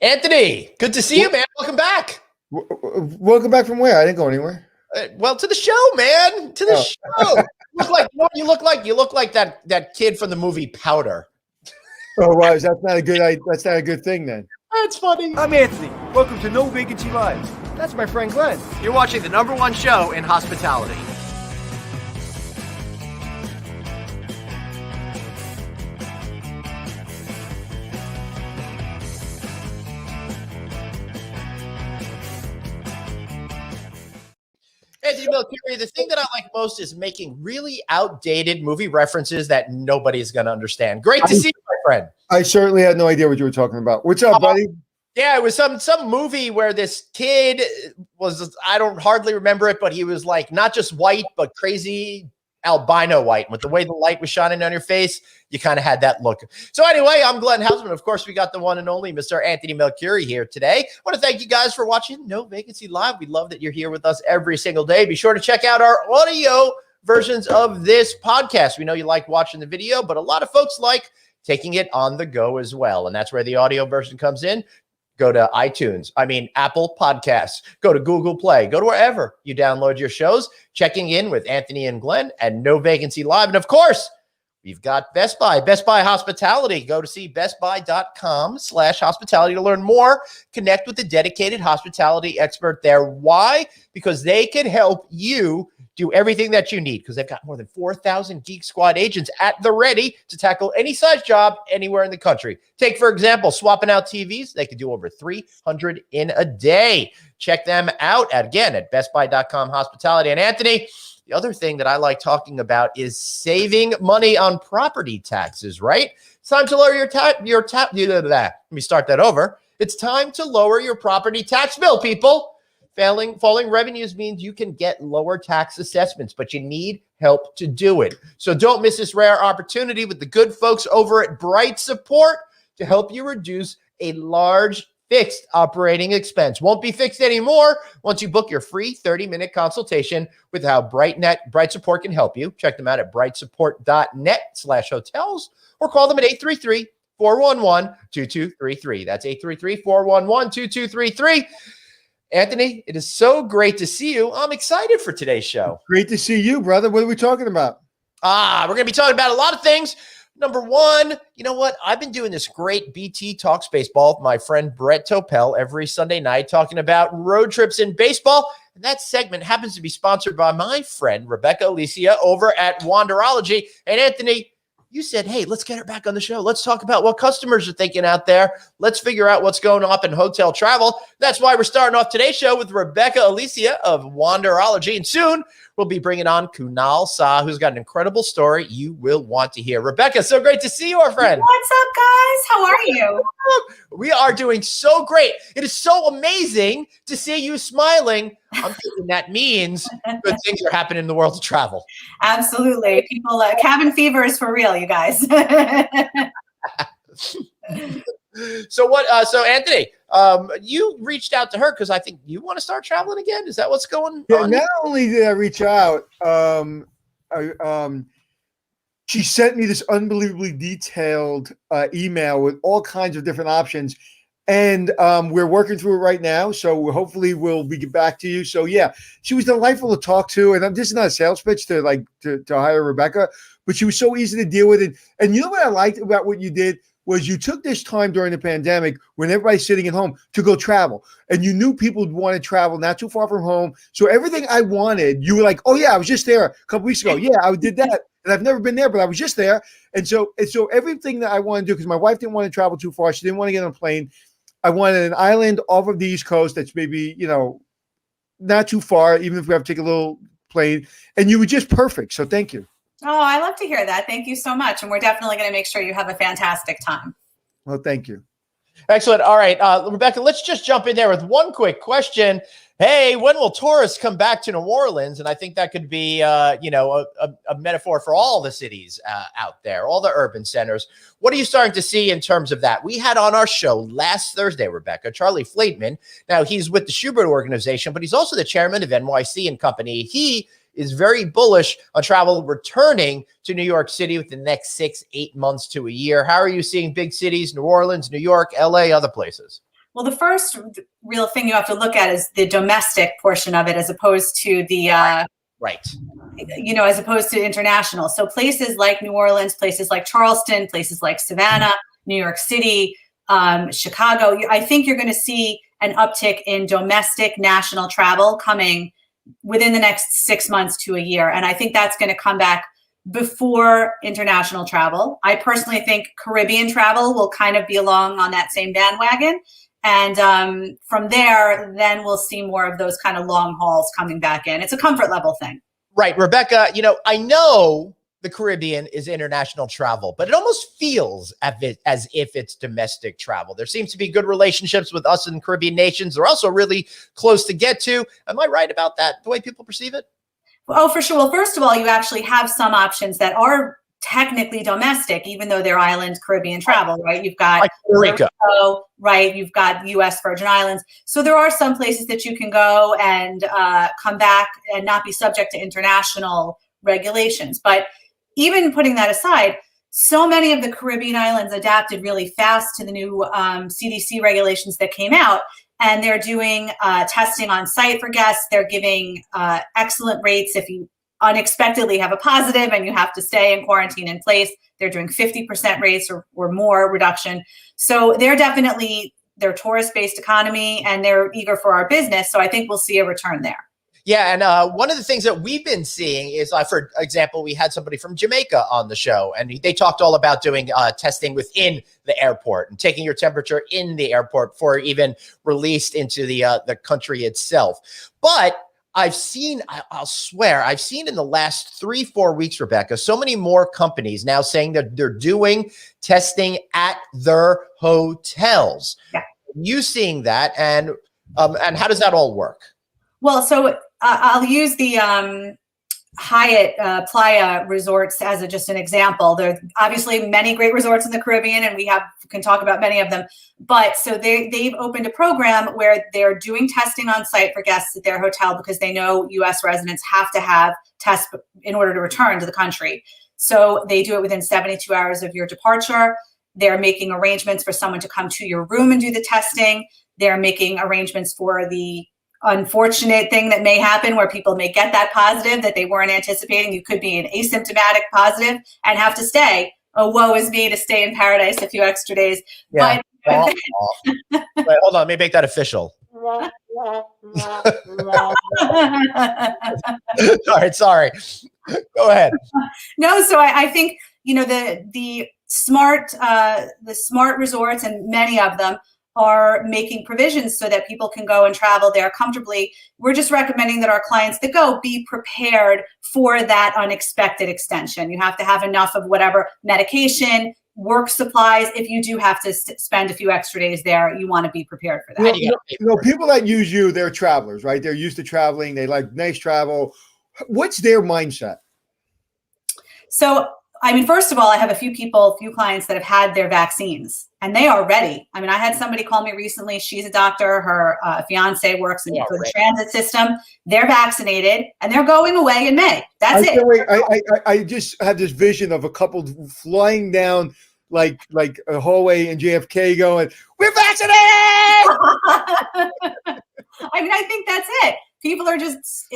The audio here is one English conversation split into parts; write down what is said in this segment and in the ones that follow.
Anthony, good to see you, man. Welcome back. Welcome back from where? I didn't go anywhere. Well, to the show, man. To the show. You look like that kid from the movie Powder. Oh, wow. That's not a good thing then. That's funny. I'm Anthony. Welcome to No Vacancy Live. That's my friend Glenn. You're watching the #1 show in hospitality. Anthony Melchiori, the thing that I like most is making really outdated movie references that nobody's going to understand. Great to see you, my friend. I certainly had no idea what you were talking about. What's up, buddy? Yeah, it was some movie where this kid was, I don't hardly remember it, but he was like not just white, but crazy albino white. With the way the light was shining on your face, you kind of had that look. So anyway, I'm Glenn Hausman. Of course, we got the one and only Mr. Anthony Melchiori here today. I want to thank you guys for watching No Vacancy Live. We love that you're here with us every single day. Be sure to check out our audio versions of this podcast. We know you like watching the video, but a lot of folks like taking it on the go as well. And that's where the audio version comes in. Go to Apple Podcasts, go to Google Play, go to wherever you download your shows, checking in with Anthony and Glenn and No Vacancy Live. And of course, we've got Best Buy Hospitality. Go to see bestbuy.com/hospitality to learn more. Connect with the dedicated hospitality expert there. Why? Because they can help you do everything that you need, because they've got more than 4,000 Geek Squad agents at the ready to tackle any size job anywhere in the country. Take, for example, swapping out TVs. They could do over 300 in a day. Check them out at bestbuy.com/hospitality. And Anthony, the other thing that I like talking about is saving money on property taxes, right? It's time to lower Let me start that over. It's time to lower your property tax bill, people. Falling revenues means you can get lower tax assessments, but you need help to do it. So don't miss this rare opportunity with the good folks over at Bright Support to help you reduce a large fixed operating expense. Won't be fixed anymore once you book your free 30-minute consultation with how Bright Support can help you. Check them out at brightsupport.net/hotels or call them at 833-411-2233. That's 833-411-2233. Anthony, it is so great to see you. I'm excited for today's show. Great to see you, brother. What are we talking about? We're going to be talking about a lot of things. Number one, you know what? I've been doing this great BT Talks Baseball with my friend Brett Topel every Sunday night, talking about road trips in baseball. And that segment happens to be sponsored by my friend Rebecca Alicia over at Wanderology. And Anthony, you said, hey, let's get her back on the show. Let's talk about what customers are thinking out there. Let's figure out what's going on in hotel travel. That's why we're starting off today's show with Rebecca Alicia of Wanderology. And soon we'll be bringing on Kunal Sah, who's got an incredible story you will want to hear. Rebecca, so great to see you, our friend. What's up, guys? How are you? We are doing so great. It is so amazing to see you smiling. I'm thinking that means good things are happening in the world of travel. Absolutely. People, cabin fever is for real, you guys. So Anthony, you reached out to her because I think you want to start traveling again. Is that what's going on? Not only did I reach out, she sent me this unbelievably detailed email with all kinds of different options. And we're working through it right now. So hopefully we'll be back to you. So yeah, she was delightful to talk to. And this is not a sales pitch to hire Rebecca, but she was so easy to deal with. And you know what I liked about what you did was you took this time during the pandemic when everybody's sitting at home to go travel. And you knew people would want to travel not too far from home. So everything I wanted, you were like, oh yeah, I was just there a couple weeks ago. Yeah, I did that. And I've never been there, but I was just there. And so everything that I wanted to do, because my wife didn't want to travel too far. She didn't want to get on a plane. I wanted an island off of the East Coast that's maybe, not too far, even if we have to take a little plane. And you were just perfect. So thank you. Oh, I love to hear that. Thank you so much. And we're definitely going to make sure you have a fantastic time. Well, thank you. Excellent. All right, Rebecca, let's just jump in there with one quick question. Hey, when will tourists come back to New Orleans? And I think that could be, a metaphor for all the cities out there, all the urban centers. What are you starting to see in terms of that? We had on our show last Thursday, Rebecca, Charlie Flateman. Now, he's with the Schubert Organization, but he's also the chairman of NYC and Company. He is very bullish on travel returning to New York City within the next 6-8 months to a year. How are you seeing big cities, New Orleans, New York, LA, other places? Well, the first real thing you have to look at is the domestic portion of it, as opposed to the Right. as opposed to international. So places like New Orleans, places like Charleston, places like Savannah, New York City, Chicago, I think you're going to see an uptick in domestic national travel coming within the next 6 months to a year. And I think that's going to come back before international travel. I personally think Caribbean travel will kind of be along on that same bandwagon. And from there, then we'll see more of those kind of long hauls coming back in. It's a comfort level thing. Right. Rebecca, I know the Caribbean is international travel, but it almost feels as if it's domestic travel. There seems to be good relationships with us and Caribbean nations. They're also really close to get to. Am I right about that, the way people perceive it? Oh, for sure. Well, first of all, you actually have some options that are technically domestic, even though they're island Caribbean travel, right? You've got like Puerto Rico, right? You've got U.S. Virgin Islands. So there are some places that you can go and come back and not be subject to international regulations. But even putting that aside, so many of the Caribbean islands adapted really fast to the new CDC regulations that came out. And they're doing testing on site for guests. They're giving excellent rates if you unexpectedly have a positive and you have to stay in quarantine in place. They're doing 50% rates or more reduction. So they're tourist-based economy, and they're eager for our business. So I think we'll see a return there. Yeah, and one of the things that we've been seeing is, for example, we had somebody from Jamaica on the show, and they talked all about doing testing within the airport and taking your temperature in the airport before even released into the country itself. But I'll swear, I've seen in the last 3-4 weeks, Rebecca, so many more companies now saying that they're doing testing at their hotels. Yeah. You seeing that, and how does that all work? Well, so I'll use the Hyatt Playa resorts as just an example. There are obviously many great resorts in the Caribbean, and we can talk about many of them. But so they've opened a program where they're doing testing on site for guests at their hotel, because they know U.S. residents have to have tests in order to return to the country. So they do it within 72 hours of your departure. They're making arrangements for someone to come to your room and do the testing. They're making arrangements for the unfortunate thing that may happen where people may get that positive that they weren't anticipating. You could be an asymptomatic positive and have to stay. Oh, woe is me to stay in paradise a few extra days. Yeah. Wait, hold on. Let me make that official. All right. Sorry. Go ahead. No, so I think, the smart resorts, and many of them are making provisions so that people can go and travel there comfortably. We're just recommending that our clients that go be prepared for that unexpected extension. You have to have enough of whatever medication, work supplies. If you do have to spend a few extra days there, you want to be prepared for that. People that use you, they're travelers, right? They're used to traveling. They like nice travel. What's their mindset? So, first of all, I have a few clients that have had their vaccines, and they are ready. I had somebody call me recently. She's a doctor. Her fiance works for the transit system. They're vaccinated, and they're going away in May. That's it. I just have this vision of a couple flying down like a hallway in JFK going, "We're vaccinated!" I think that's it. People are just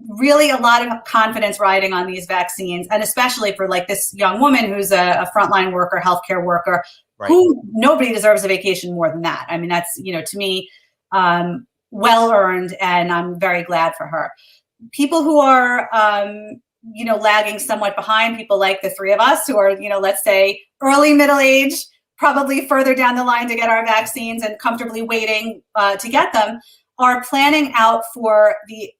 really a lot of confidence riding on these vaccines, and especially for this young woman who's a frontline worker, healthcare worker, right, who nobody deserves a vacation more than that. That's, to me, well earned, and I'm very glad for her. People who are, lagging somewhat behind, people like the three of us who are, let's say early middle age, probably further down the line to get our vaccines and comfortably waiting to get them, are planning out for the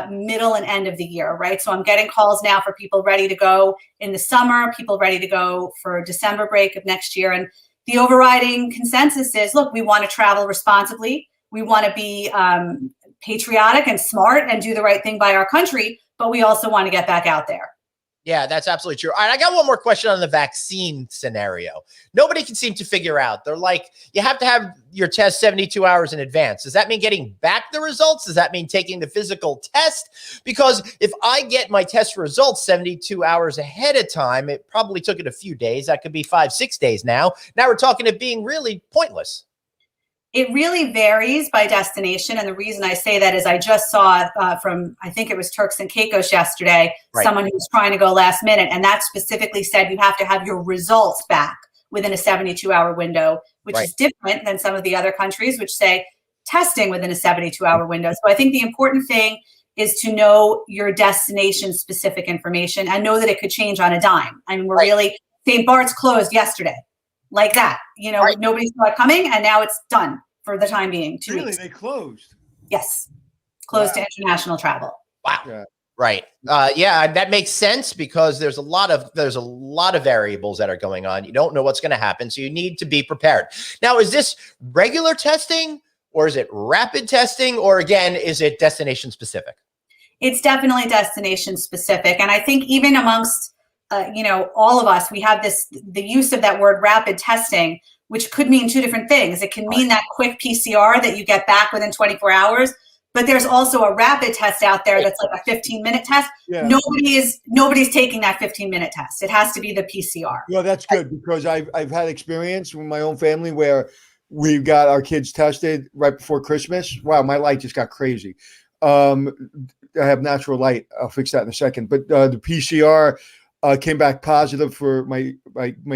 middle and end of the year, right? So I'm getting calls now for people ready to go in the summer, people ready to go for December break of next year. And the overriding consensus is, look, we want to travel responsibly. We want to be patriotic and smart and do the right thing by our country, but we also want to get back out there. Yeah, that's absolutely true. All right, I got one more question on the vaccine scenario. Nobody can seem to figure out. They're like, you have to have your test 72 hours in advance. Does that mean getting back the results? Does that mean taking the physical test? Because if I get my test results 72 hours ahead of time, it probably took it a few days. That could be 5-6 days now. Now we're talking it being really pointless. It really varies by destination. And the reason I say that is I just saw from, I think it was Turks and Caicos yesterday, Right. someone who was trying to go last minute. And that specifically said you have to have your results back within a 72-hour window, which Right. is different than some of the other countries, which say testing within a 72-hour window. So I think the important thing is to know your destination specific information and know that it could change on a dime. I mean, we're really, St. Bart's closed yesterday. Like that, nobody saw it coming, and now it's done for the time being. 2 weeks. They closed. Yes, closed to international travel. Wow. Yeah. Right. Yeah, that makes sense because there's a lot of variables that are going on. You don't know what's going to happen, so you need to be prepared. Now, is this regular testing, or is it rapid testing, or again, is it destination specific? It's definitely destination specific, and I think even amongst all of us, we have the use of that word rapid testing, which could mean two different things. It can mean that quick PCR that you get back within 24 hours, but there's also a rapid test out there that's like a 15-minute test. Yeah. Nobody's taking that 15-minute test. It has to be the PCR. Well, that's good because I've had experience with my own family where we got our kids tested right before Christmas. Wow, my light just got crazy. I have natural light. I'll fix that in a second. But the PCR came back positive for my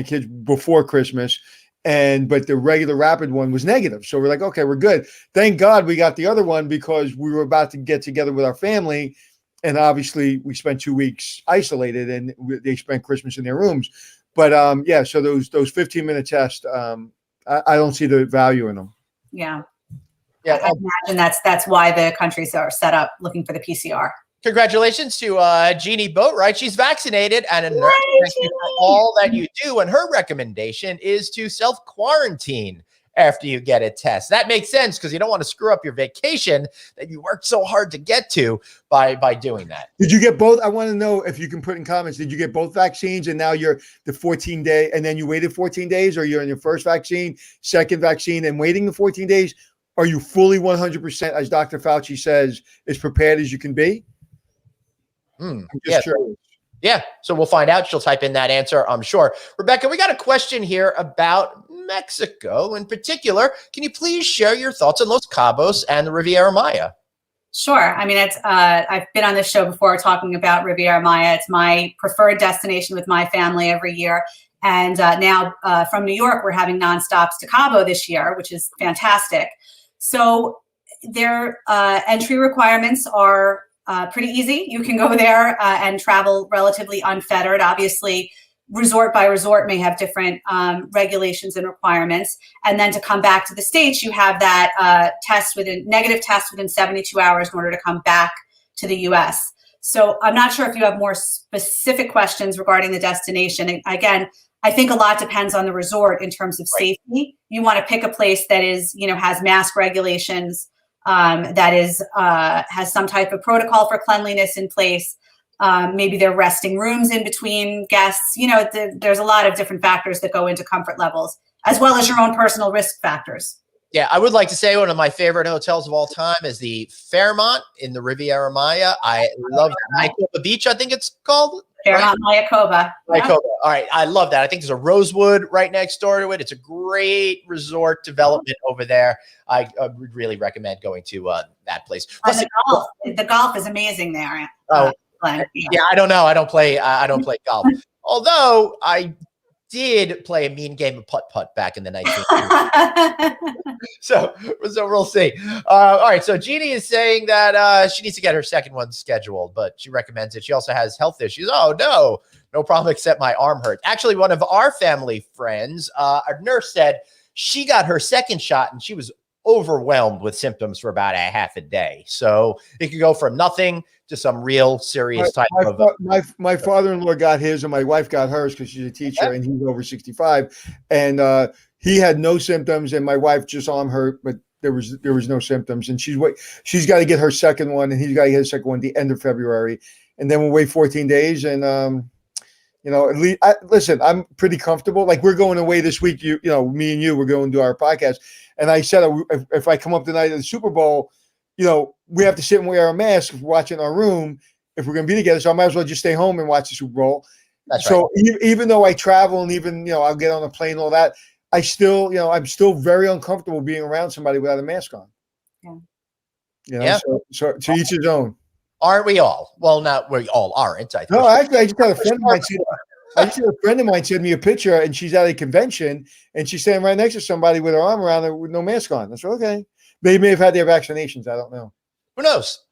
kids before Christmas, but the regular rapid one was negative. So we're like, okay, we're good. Thank God we got the other one because we were about to get together with our family, and obviously we spent 2 weeks isolated, and they spent Christmas in their rooms. But so those 15-minute tests, I don't see the value in them. Yeah. I imagine that's why the countries are set up looking for the PCR. Congratulations to Jeannie Boatwright. She's vaccinated and a nurse. Thank you for all that you do. And her recommendation is to self-quarantine after you get a test. That makes sense because you don't want to screw up your vacation that you worked so hard to get to by doing that. Did you get both? I want to know if you can put in comments. Did you get both vaccines and now you're the 14-day and then you waited 14 days, or you're in your first vaccine, second vaccine, and waiting the 14 days? Are you fully 100%, as Dr. Fauci says, as prepared as you can be? I'm just curious. Yeah, so we'll find out. She'll type in that answer, I'm sure. Rebecca, we got a question here about Mexico in particular. Can you please share your thoughts on Los Cabos and the Riviera Maya? Sure. I mean, I've been on this show before talking about Riviera Maya. It's my preferred destination with my family every year. And now from New York, we're having nonstops to Cabo this year, which is fantastic. So their entry requirements are pretty easy. You can go there and travel relatively unfettered. Obviously, resort by resort may have different regulations and requirements. And then to come back to the States, you have that negative test within 72 hours in order to come back to the US. So I'm not sure if you have more specific questions regarding the destination. And again, I think a lot depends on the resort in terms of safety. You want to pick a place that is, has mask regulations, that is has some type of protocol for cleanliness in place. Maybe there are resting rooms in between guests. There's a lot of different factors that go into comfort levels, as well as your own personal risk factors. Yeah, I would like to say one of my favorite hotels of all time is the Fairmont in the Riviera Maya. I love Mayakoba Beach, I think it's called. Fairmont Mayakoba. Mayakoba. All right, I love that. I think there's a Rosewood right next door to it. It's a great resort development over there. I would really recommend going to that place. Plus, the golf is amazing there. Yeah, I don't know. I don't play golf. Although I did play a mean game of putt-putt back in the 1980s. so we'll see. All right. So Jeannie is saying that she needs to get her second one scheduled, but she recommends it. She also has health issues. Oh, no problem except my arm hurts. Actually, one of our family friends, a nurse said she got her second shot and she was overwhelmed with symptoms for about a half a day. So it could go from nothing to some real serious type of. My father-in-law got his, and my wife got hers because she's a teacher, and he's over 65, and he had no symptoms, and my wife just arm hurt, but there was no symptoms, and she's got to get her second one, and he's got to get his second one at the end of February, and then we'll wait 14 days, and at least listen, I'm pretty comfortable. Like we're going away this week, me and you, we're going to do our podcast. And I said, if I come up the night of the Super Bowl, we have to sit and wear our masks watching our room if we're going to be together. So I might as well just stay home and watch the Super Bowl. That's so right. Even though I travel and even, I'll get on a plane and all that, I still, I'm still very uncomfortable being around somebody without a mask on. Yeah. So to each his own. Aren't we all? Well, not we all aren't. I think. No, actually, I just had a friend of mine. Send me a picture, and she's at a convention, and she's standing right next to somebody with her arm around her with no mask on. That's okay. They may have had their vaccinations. I don't know. Who knows?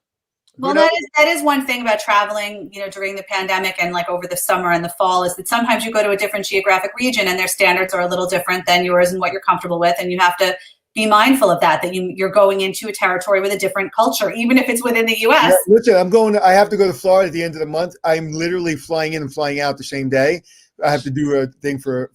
Well, that is one thing about traveling, during the pandemic and like over the summer and the fall, is that sometimes you go to a different geographic region and their standards are a little different than yours and what you're comfortable with, and you have to be mindful of that you're going into a territory with a different culture, even if it's within the U.S. Yeah, listen, I have to go to Florida at the end of the month. I'm literally flying in and flying out the same day. I have to do a thing for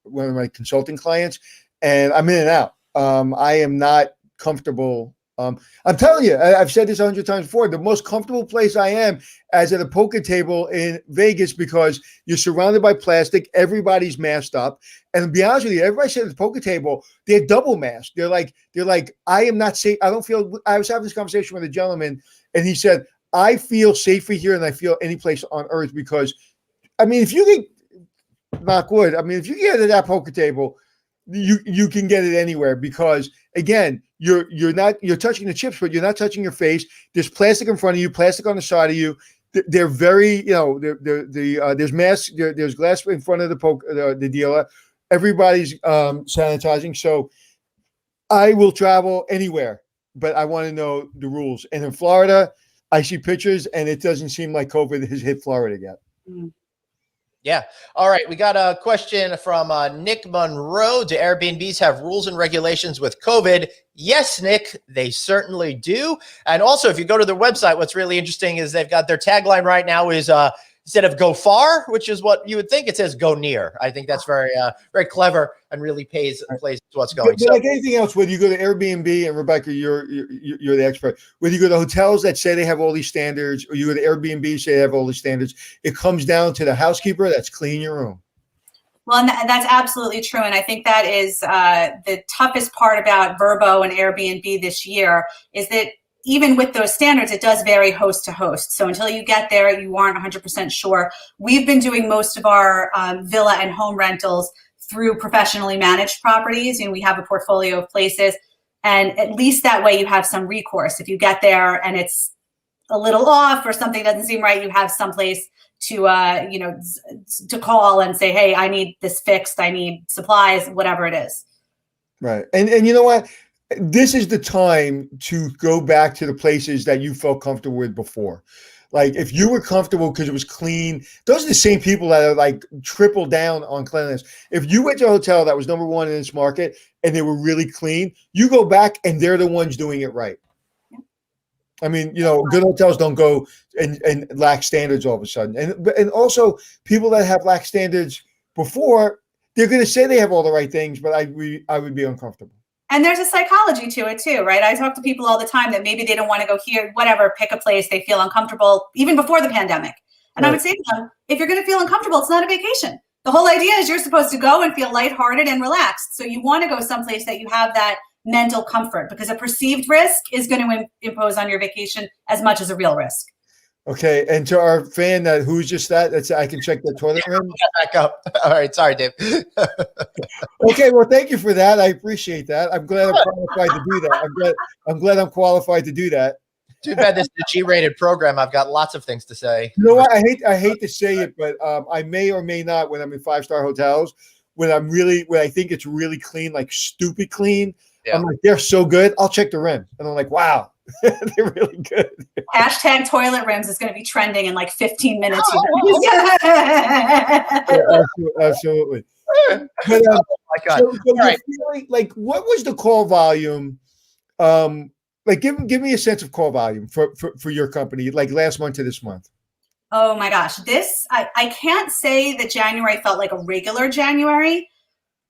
one of my consulting clients, and I'm in and out. I am not comfortable. I'm telling you, I've said this 100 times before, the most comfortable place I am as at a poker table in Vegas, because you're surrounded by plastic, everybody's masked up. And to be honest with you, everybody said at the poker table, they're double masked. They're like, I am not safe. I don't feel, I was having this conversation with a gentleman, and he said, I feel safer here than I feel any place on earth, because, if you can, knock wood, if you get at that poker table, you can get it anywhere, because again, you're touching the chips, but you're not touching your face. There's plastic in front of you, plastic on the side of you. They're very, there's masks, there's glass in front of the dealer. Everybody's sanitizing. So I will travel anywhere, but I want to know the rules. And in Florida, I see pictures, and it doesn't seem like COVID has hit Florida yet. Mm. Yeah. All right. We got a question from Nick Monroe. Do Airbnbs have rules and regulations with COVID? Yes, Nick, they certainly do. And also, if you go to their website, what's really interesting is they've got their tagline right now is instead of go far, which is what you would think, it says go near. I think that's very, very clever and really plays to what's going. But like anything else, whether you go to Airbnb, and Rebecca, you're the expert, whether you go to hotels that say they have all these standards, or you go to Airbnb, say they have all these standards, it comes down to the housekeeper that's cleaning your room. Well, and that's absolutely true. And I think that is the toughest part about Vrbo and Airbnb this year, is that even with those standards, it does vary host to host. So until you get there, you aren't 100% sure. We've been doing most of our villa and home rentals through professionally managed properties. We have a portfolio of places, and at least that way you have some recourse. If you get there and it's a little off or something doesn't seem right, you have someplace to to call and say, hey, I need this fixed, I need supplies, whatever it is. Right. And you know what? This is the time to go back to the places that you felt comfortable with before. Like, if you were comfortable because it was clean, those are the same people that are like triple down on cleanliness. If you went to a hotel that was number one in this market and they were really clean, you go back and they're the ones doing it right. Good hotels don't go and lack standards all of a sudden. And also, people that have lax standards before, they're going to say they have all the right things, but I would be uncomfortable. And there's a psychology to it too, right? I talk to people all the time that maybe they don't want to go here, whatever, pick a place, they feel uncomfortable, even before the pandemic. And right. I would say to them, if you're going to feel uncomfortable, it's not a vacation. The whole idea is you're supposed to go and feel lighthearted and relaxed. So you want to go someplace that you have that mental comfort, because a perceived risk is going to impose on your vacation as much as a real risk. Okay, and to our fan who's just that's I can check the toilet room. Back up. All right, sorry, Dave. Okay, well, thank you for that. I appreciate that. I'm glad I'm qualified to do that. I'm glad I'm qualified to do that. Too bad this is a G-rated program. I've got lots of things to say. You know what? I hate to say it, but I may or may not, when I'm in 5-star hotels, when I think it's really clean, like stupid clean. Yeah. I'm like, they're so good. I'll check the rim, and I'm like, wow. They're really good. Hashtag toilet rims is going to be trending in like 15 minutes. Yeah, absolutely. But, oh my God. So right. Like, what was the call volume? Like, give me a sense of call volume for your company, like last month to this month. Oh my gosh. I can't say that January felt like a regular January,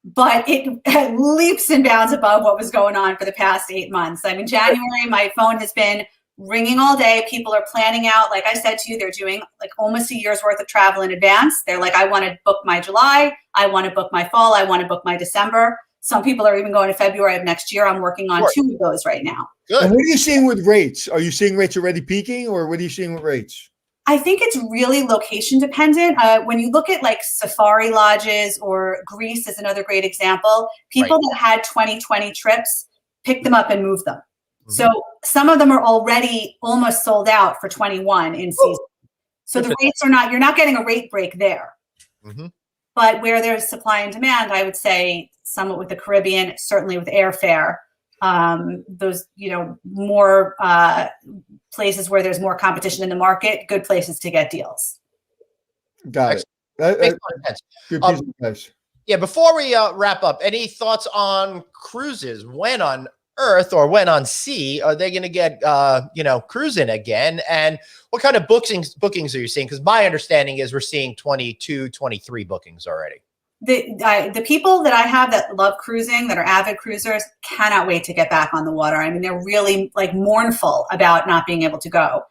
but it leaps and bounds above what was going on for the past 8 months. January, my phone has been ringing all day. People are planning out. Like I said to you, they're doing like almost a year's worth of travel in advance. They're like, I want to book my July. I want to book my fall. I want to book my December. Some people are even going to February of next year. I'm working on 2 of those right now. Good. And what are you seeing with rates? Are you seeing rates already peaking, or what are you seeing with rates? I think it's really location dependent. When you look at like safari lodges, or Greece is another great example, people that had 2020 trips picked them up and moved them. So some of them are already almost sold out for 21 in season. So the rates are not, you're not getting a rate break there. But where there's supply and demand, I would say somewhat with the Caribbean, certainly with airfare, those, more places where there's more competition in the market, good places to get deals. Got it. Makes a lot of sense. Good piece of advice. Yeah, before we wrap up, any thoughts on cruises? When on earth or when on sea are they going to get, cruising again? And what kind of bookings are you seeing? Because my understanding is we're seeing 22, 23 bookings already. The people that I have that love cruising, that are avid cruisers, cannot wait to get back on the water. I mean, they're really like mournful about not being able to go.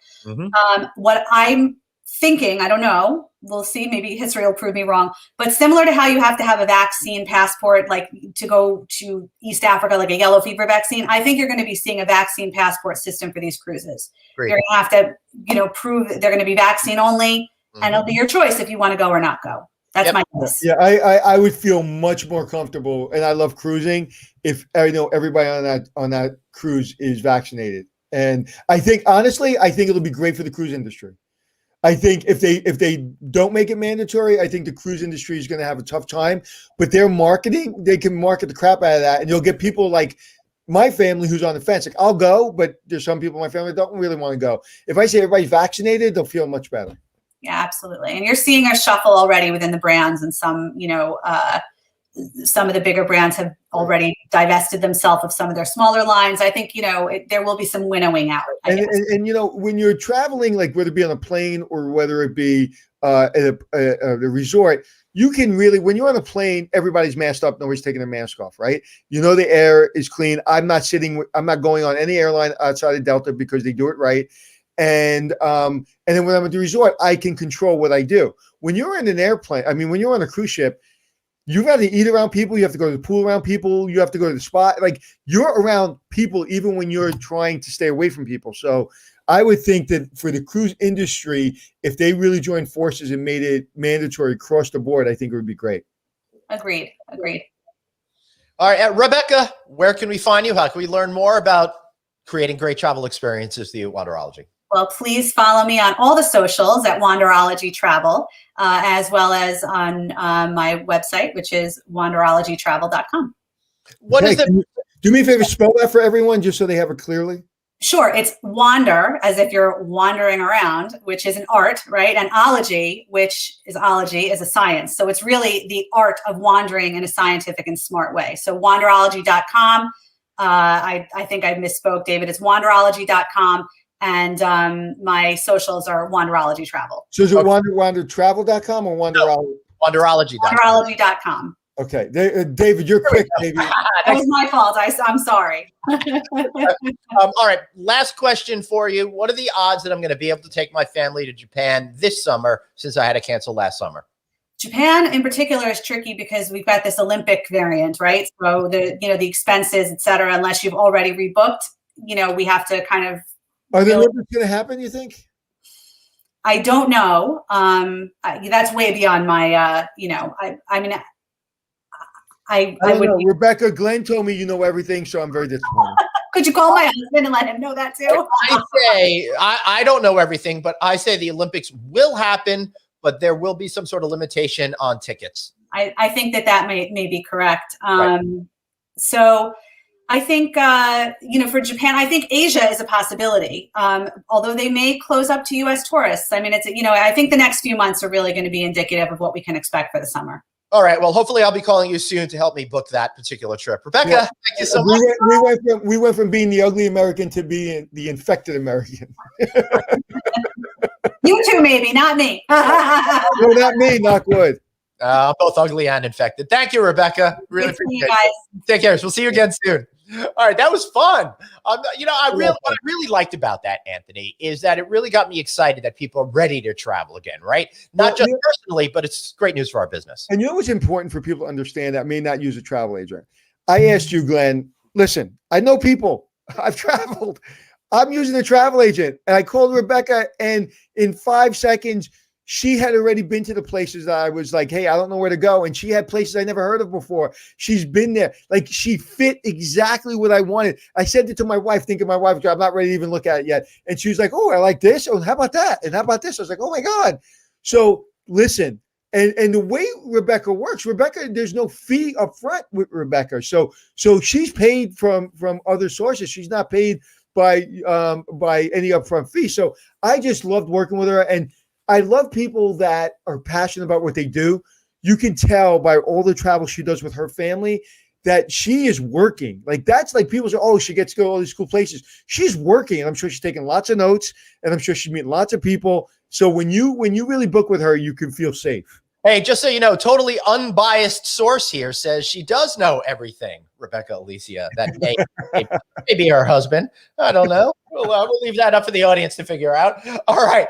What I'm thinking, I don't know, we'll see, maybe history will prove me wrong, but similar to how you have to have a vaccine passport, like to go to East Africa, like a yellow fever vaccine, I think you're going to be seeing a vaccine passport system for these cruises. Great. You're going to have to, prove that they're going to be vaccine only, and it'll be your choice if you want to go or not go. That's my guess. Yeah, I would feel much more comfortable, and I love cruising, if everybody on that cruise is vaccinated. And I think, honestly, it'll be great for the cruise industry. I think if they don't make it mandatory, I think the cruise industry is going to have a tough time. But their marketing, they can market the crap out of that, and you'll get people like my family who's on the fence. Like, I'll go, but there's some people in my family that don't really want to go. If I say everybody's vaccinated, they'll feel much better. Yeah, absolutely. And you're seeing a shuffle already within the brands, and some of the bigger brands have already divested themselves of some of their smaller lines. I think, there will be some winnowing out. And when you're traveling, like whether it be on a plane or whether it be at a resort, you can really, when you're on a plane, everybody's masked up. Nobody's taking their mask off, right? The air is clean. I'm not going on any airline outside of Delta because they do it right. And then when I'm at the resort, I can control what I do. When you're in an airplane, when you're on a cruise ship, you got to eat around people. You have to go to the pool around people. You have to go to the spot. Like, you're around people even when you're trying to stay away from people. So I would think that for the cruise industry, if they really joined forces and made it mandatory across the board, I think it would be great. Agreed. All right, Rebecca, where can we find you? How can we learn more about creating great travel experiences through Wanderology? Well, please follow me on all the socials at Wanderology Travel, as well as on my website, which is wanderologytravel.com. What is it? Do me a favor, spell that for everyone just so they have it clearly. Sure. It's wander, as if you're wandering around, which is an art, right? And ology, which is a science. So it's really the art of wandering in a scientific and smart way. So wanderology.com. I think I misspoke, David. It's wanderology.com. And my socials are Wanderology Travel. So is it wandertravel.com or Wanderology? Wanderology.com. Wanderology.com. Okay. David, you're quick, baby. That was my fault. I'm sorry. All right. Last question for you. What are the odds that I'm going to be able to take my family to Japan this summer, since I had to cancel last summer? Japan in particular is tricky because we've got this Olympic variant, right? So the expenses, et cetera, unless you've already rebooked, we have to kind of. Are the Olympics going to happen, you think? I don't know. That's way beyond my, I would know. Rebecca, Glenn told me you know everything, so I'm very disappointed. Could you call my husband and let him know that too? I don't know everything, but I say the Olympics will happen, but there will be some sort of limitation on tickets. I think that may be correct. Right. So I think, for Japan, I think Asia is a possibility, although they may close up to U.S. tourists. I mean, I think the next few months are really going to be indicative of what we can expect for the summer. All right. Well, hopefully I'll be calling you soon to help me book that particular trip. Rebecca, thank you so much. We went from being the ugly American to being the infected American. You too, maybe, not me. No, not me, knock wood. Both ugly and infected. Thank you, Rebecca. Really appreciate it. Guys. Take care. We'll see you again soon. All right, that was fun. What I really liked about that, Anthony, is that it really got me excited that people are ready to travel again, right? Not just personally, but it's great news for our business. And what's important for people to understand that may not use a travel agent? I asked you, Glenn, listen, I know people. I've traveled. I'm using a travel agent. And I called Rebecca, and in 5 seconds, she had already been to the places that I was like, hey, I don't know where to go. And she had places I never heard of before. She's been there. Like, she fit exactly what I wanted. I sent it to my wife, thinking my wife, I'm not ready to even look at it yet. And she was like, oh, I like this. Oh, how about that? And how about this? I was like, oh my God. So listen, and the way Rebecca works, there's no fee up front with Rebecca. So she's paid from other sources. She's not paid by any upfront fee. So I just loved working with her, and I love people that are passionate about what they do. You can tell by all the travel she does with her family that she is working. Like, that's like, people say, oh, she gets to go to all these cool places. She's working, and I'm sure she's taking lots of notes, and I'm sure she's meeting lots of people. So when you really book with her, you can feel safe. Hey, just so you know, totally unbiased source here says she does know everything, Rebecca Alicia, that may be her husband. I don't know. We'll leave that up for the audience to figure out. All right.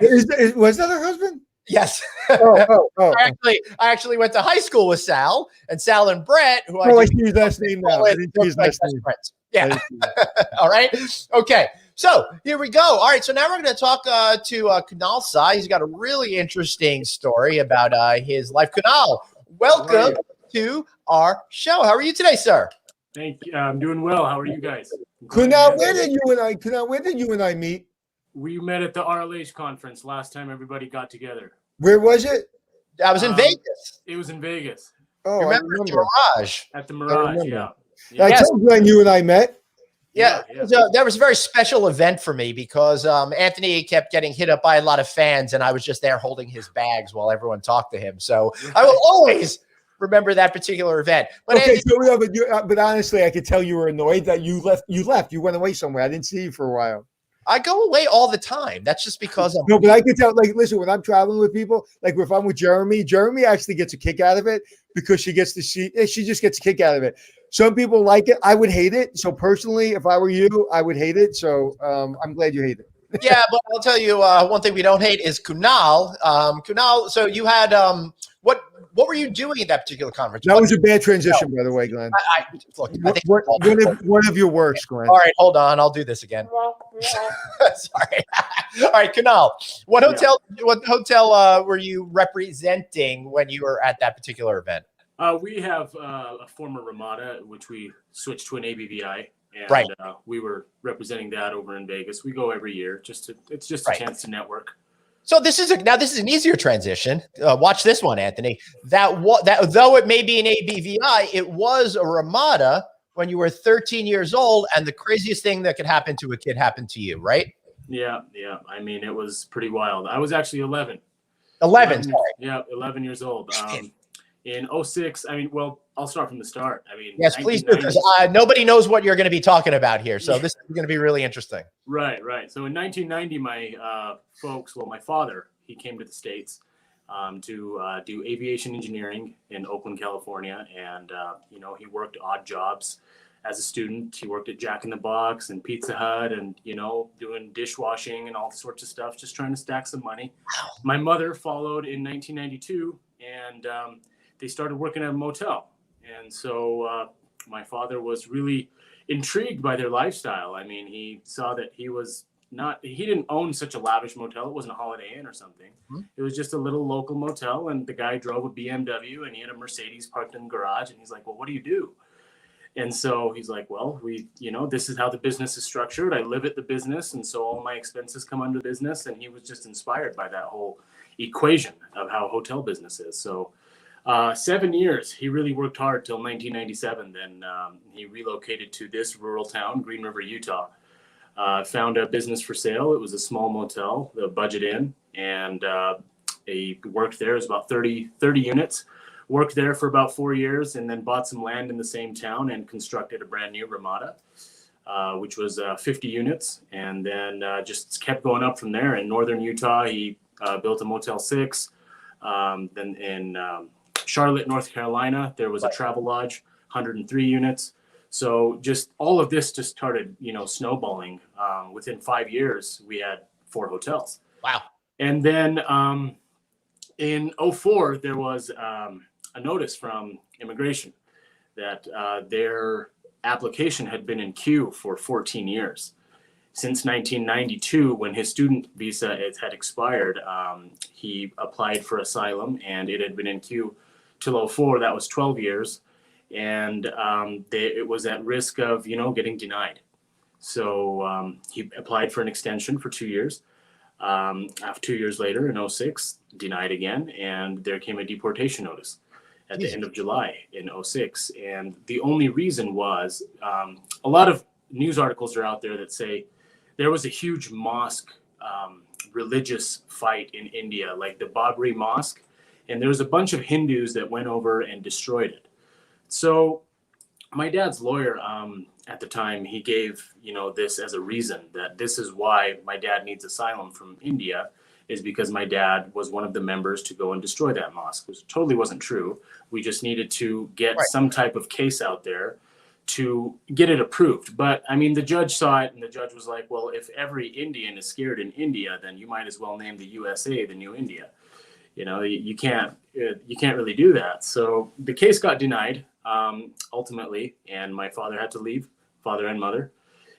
Was that her husband? Yes. Oh. I actually went to high school with Sal, and Sal and Brett, who I see his last name now. I didn't see his last name. Yeah. All right. Okay. So here we go. All right. So now we're going to talk to Kunal Sah. He's got a really interesting story about his life. Kunal, welcome to our show. How are you today, sir? Thank you. I'm doing well. How are you guys? Kunal, where did you and I meet? We met at the RLH conference last time everybody got together. Where was it? I was in Vegas. It was in Vegas. Oh, remember the Mirage? At the Mirage, yeah. I told you when you and I met. Yeah. So that was a very special event for me because Anthony kept getting hit up by a lot of fans, and I was just there holding his bags while everyone talked to him. So I will always remember that particular event. But okay, Anthony, but honestly, I could tell you were annoyed that you left. You went away somewhere. I didn't see you for a while. I go away all the time. That's just because I'm. No, but I can tell. Like, listen, when I'm traveling with people, like if I'm with Jeremy actually gets a kick out of it because she gets to see. She just gets a kick out of it. Some people like it. I would hate it. So personally, if I were you, I would hate it. So I'm glad you hate it. Yeah, but I'll tell you one thing we don't hate is Kunal. Kunal, so you had what were you doing at that particular conference? That was a bad transition, by the way, Glenn. Look, I think one of your works, Glenn. All right, hold on. I'll do this again. Sorry. All right, Kunal. What hotel were you representing when you were at that particular event? We have a former Ramada, which we switched to an ABVI. And right. We were representing that over in Vegas. We go every year. It's just a chance to network. So this is an easier transition. Watch this one, Anthony. That though it may be an ABVI, it was a Ramada when you were 13 years old, and the craziest thing that could happen to a kid happened to you, right? Yeah. I mean, it was pretty wild. I was actually 11. 11, sorry. Yeah, 11 years old. In 06, I mean, well, I'll start from the start. I mean, yes, please do, because nobody knows what you're going to be talking about here. So this is going to be really interesting. Right. So in 1990, my my father, he came to the States to do aviation engineering in Oakland, California. And, he worked odd jobs as a student. He worked at Jack in the Box and Pizza Hut and, doing dishwashing and all sorts of stuff, just trying to stack some money. Wow. My mother followed in 1992, and they started working at a motel. And so my father was really intrigued by their lifestyle. I mean, he saw that he didn't own such a lavish motel. It wasn't a Holiday Inn or something. Mm-hmm. It was just a little local motel. And the guy drove a BMW and he had a Mercedes parked in the garage. And he's like, well, what do you do? And so he's like, well, this is how the business is structured. I live at the business. And so all my expenses come under business. And he was just inspired by that whole equation of how hotel business is. So 7 years, he really worked hard till 1997. Then he relocated to this rural town, Green River, Utah. Found a business for sale. It was a small motel, the Budget Inn, and he worked there. It was about 30 units. Worked there for about 4 years, and then bought some land in the same town and constructed a brand new Ramada, which was 50 units, and then just kept going up from there. In northern Utah, he built a Motel 6. Then in Charlotte, North Carolina, there was a Travel Lodge, 103 units. So just all of this just started, snowballing. Within 5 years, we had 4 hotels. Wow. And then in 2004, there was a notice from immigration that their application had been in queue for 14 years. since 1992, when his student visa had expired, he applied for asylum, and it had been in queue till 04. That was 12 years. And it was at risk of, getting denied. So he applied for an extension for 2 years. After 2 years later, in 06, denied again. And there came a deportation notice at the end of July in 06. And the only reason was a lot of news articles are out there that say there was a huge mosque religious fight in India, like the Babri Mosque. And there was a bunch of Hindus that went over and destroyed it. So my dad's lawyer at the time, he gave, this as a reason that this is why my dad needs asylum from India, is because my dad was one of the members to go and destroy that mosque, which totally wasn't true. We just needed to get some type of case out there to get it approved. But I mean, the judge saw it, and the judge was like, well, if every Indian is scared in India, then you might as well name the USA the new India. You can't really do that. So the case got denied ultimately, and my father had to leave, father and mother,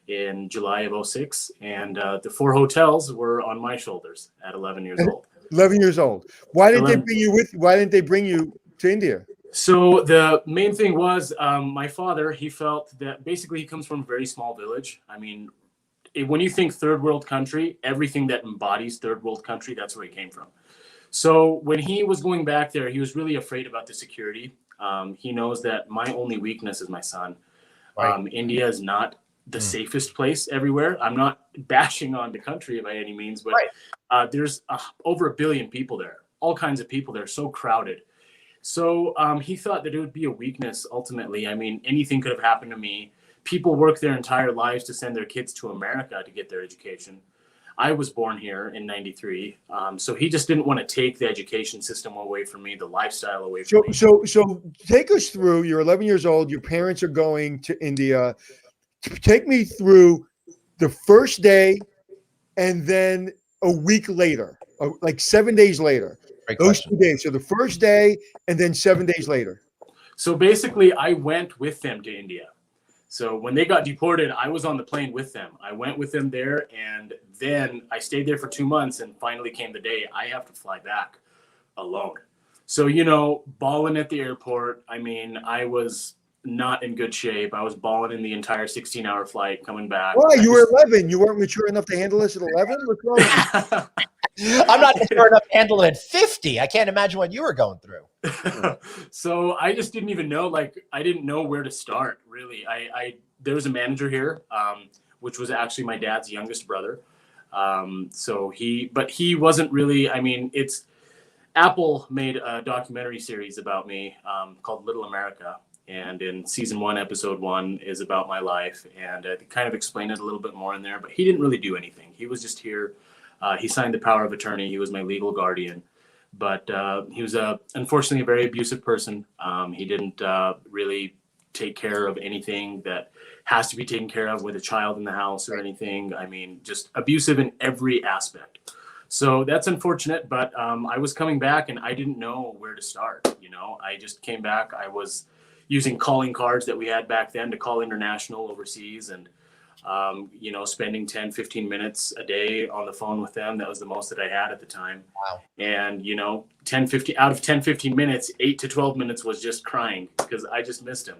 in July of 06. And the 4 hotels were on my shoulders at 11 years old. 11 years old. Why didn't they bring you to India? So the main thing was my father, he felt that basically he comes from a very small village. I mean, when you think third world country, everything that embodies third world country, that's where he came from. So when he was going back there, he was really afraid about the security. He knows that my only weakness is my son. India is not the safest place everywhere. I'm not bashing on the country by any means, but there's over 1 billion people there, all kinds of people there, so crowded. So he thought that it would be a weakness ultimately. I mean, anything could have happened to me. People work their entire lives to send their kids to America to get their education. I was born here in 93. So he just didn't want to take the education system away from me, the lifestyle away from me. So take us through, you're 11 years old, your parents are going to India. Take me through the first day and then a week later, like 7 days later. Those 2 days. So the first day and then 7 days later. So basically, I went with them to India. So when they got deported, I was on the plane with them. I went with them there, and then I stayed there for 2 months, and finally came the day I have to fly back alone. So, balling at the airport. I mean, I was not in good shape. I was balling in the entire 16-hour flight coming back. Why? You were 11. You weren't mature enough to handle this at 11? What's wrong with you? I'm not sure enough to handle it at 50. I can't imagine what you were going through. So I just didn't even know, I didn't know where to start, really. There was a manager here, which was actually my dad's youngest brother. But he wasn't really, Apple made a documentary series about me called Little America. And in season 1, episode 1 is about my life. And I kind of explained it a little bit more in there, but he didn't really do anything. He was just here. He signed the power of attorney. He was my legal guardian, but he was unfortunately a very abusive person. He didn't really take care of anything that has to be taken care of with a child in the house or anything. I mean, just abusive in every aspect. So that's unfortunate, but I was coming back and I didn't know where to start. I just came back. I was using calling cards that we had back then to call international overseas, and spending 10, 15 minutes a day on the phone with them. That was the most that I had at the time. Wow. And, out of 10, 15 minutes, 8 to 12 minutes was just crying because I just missed him.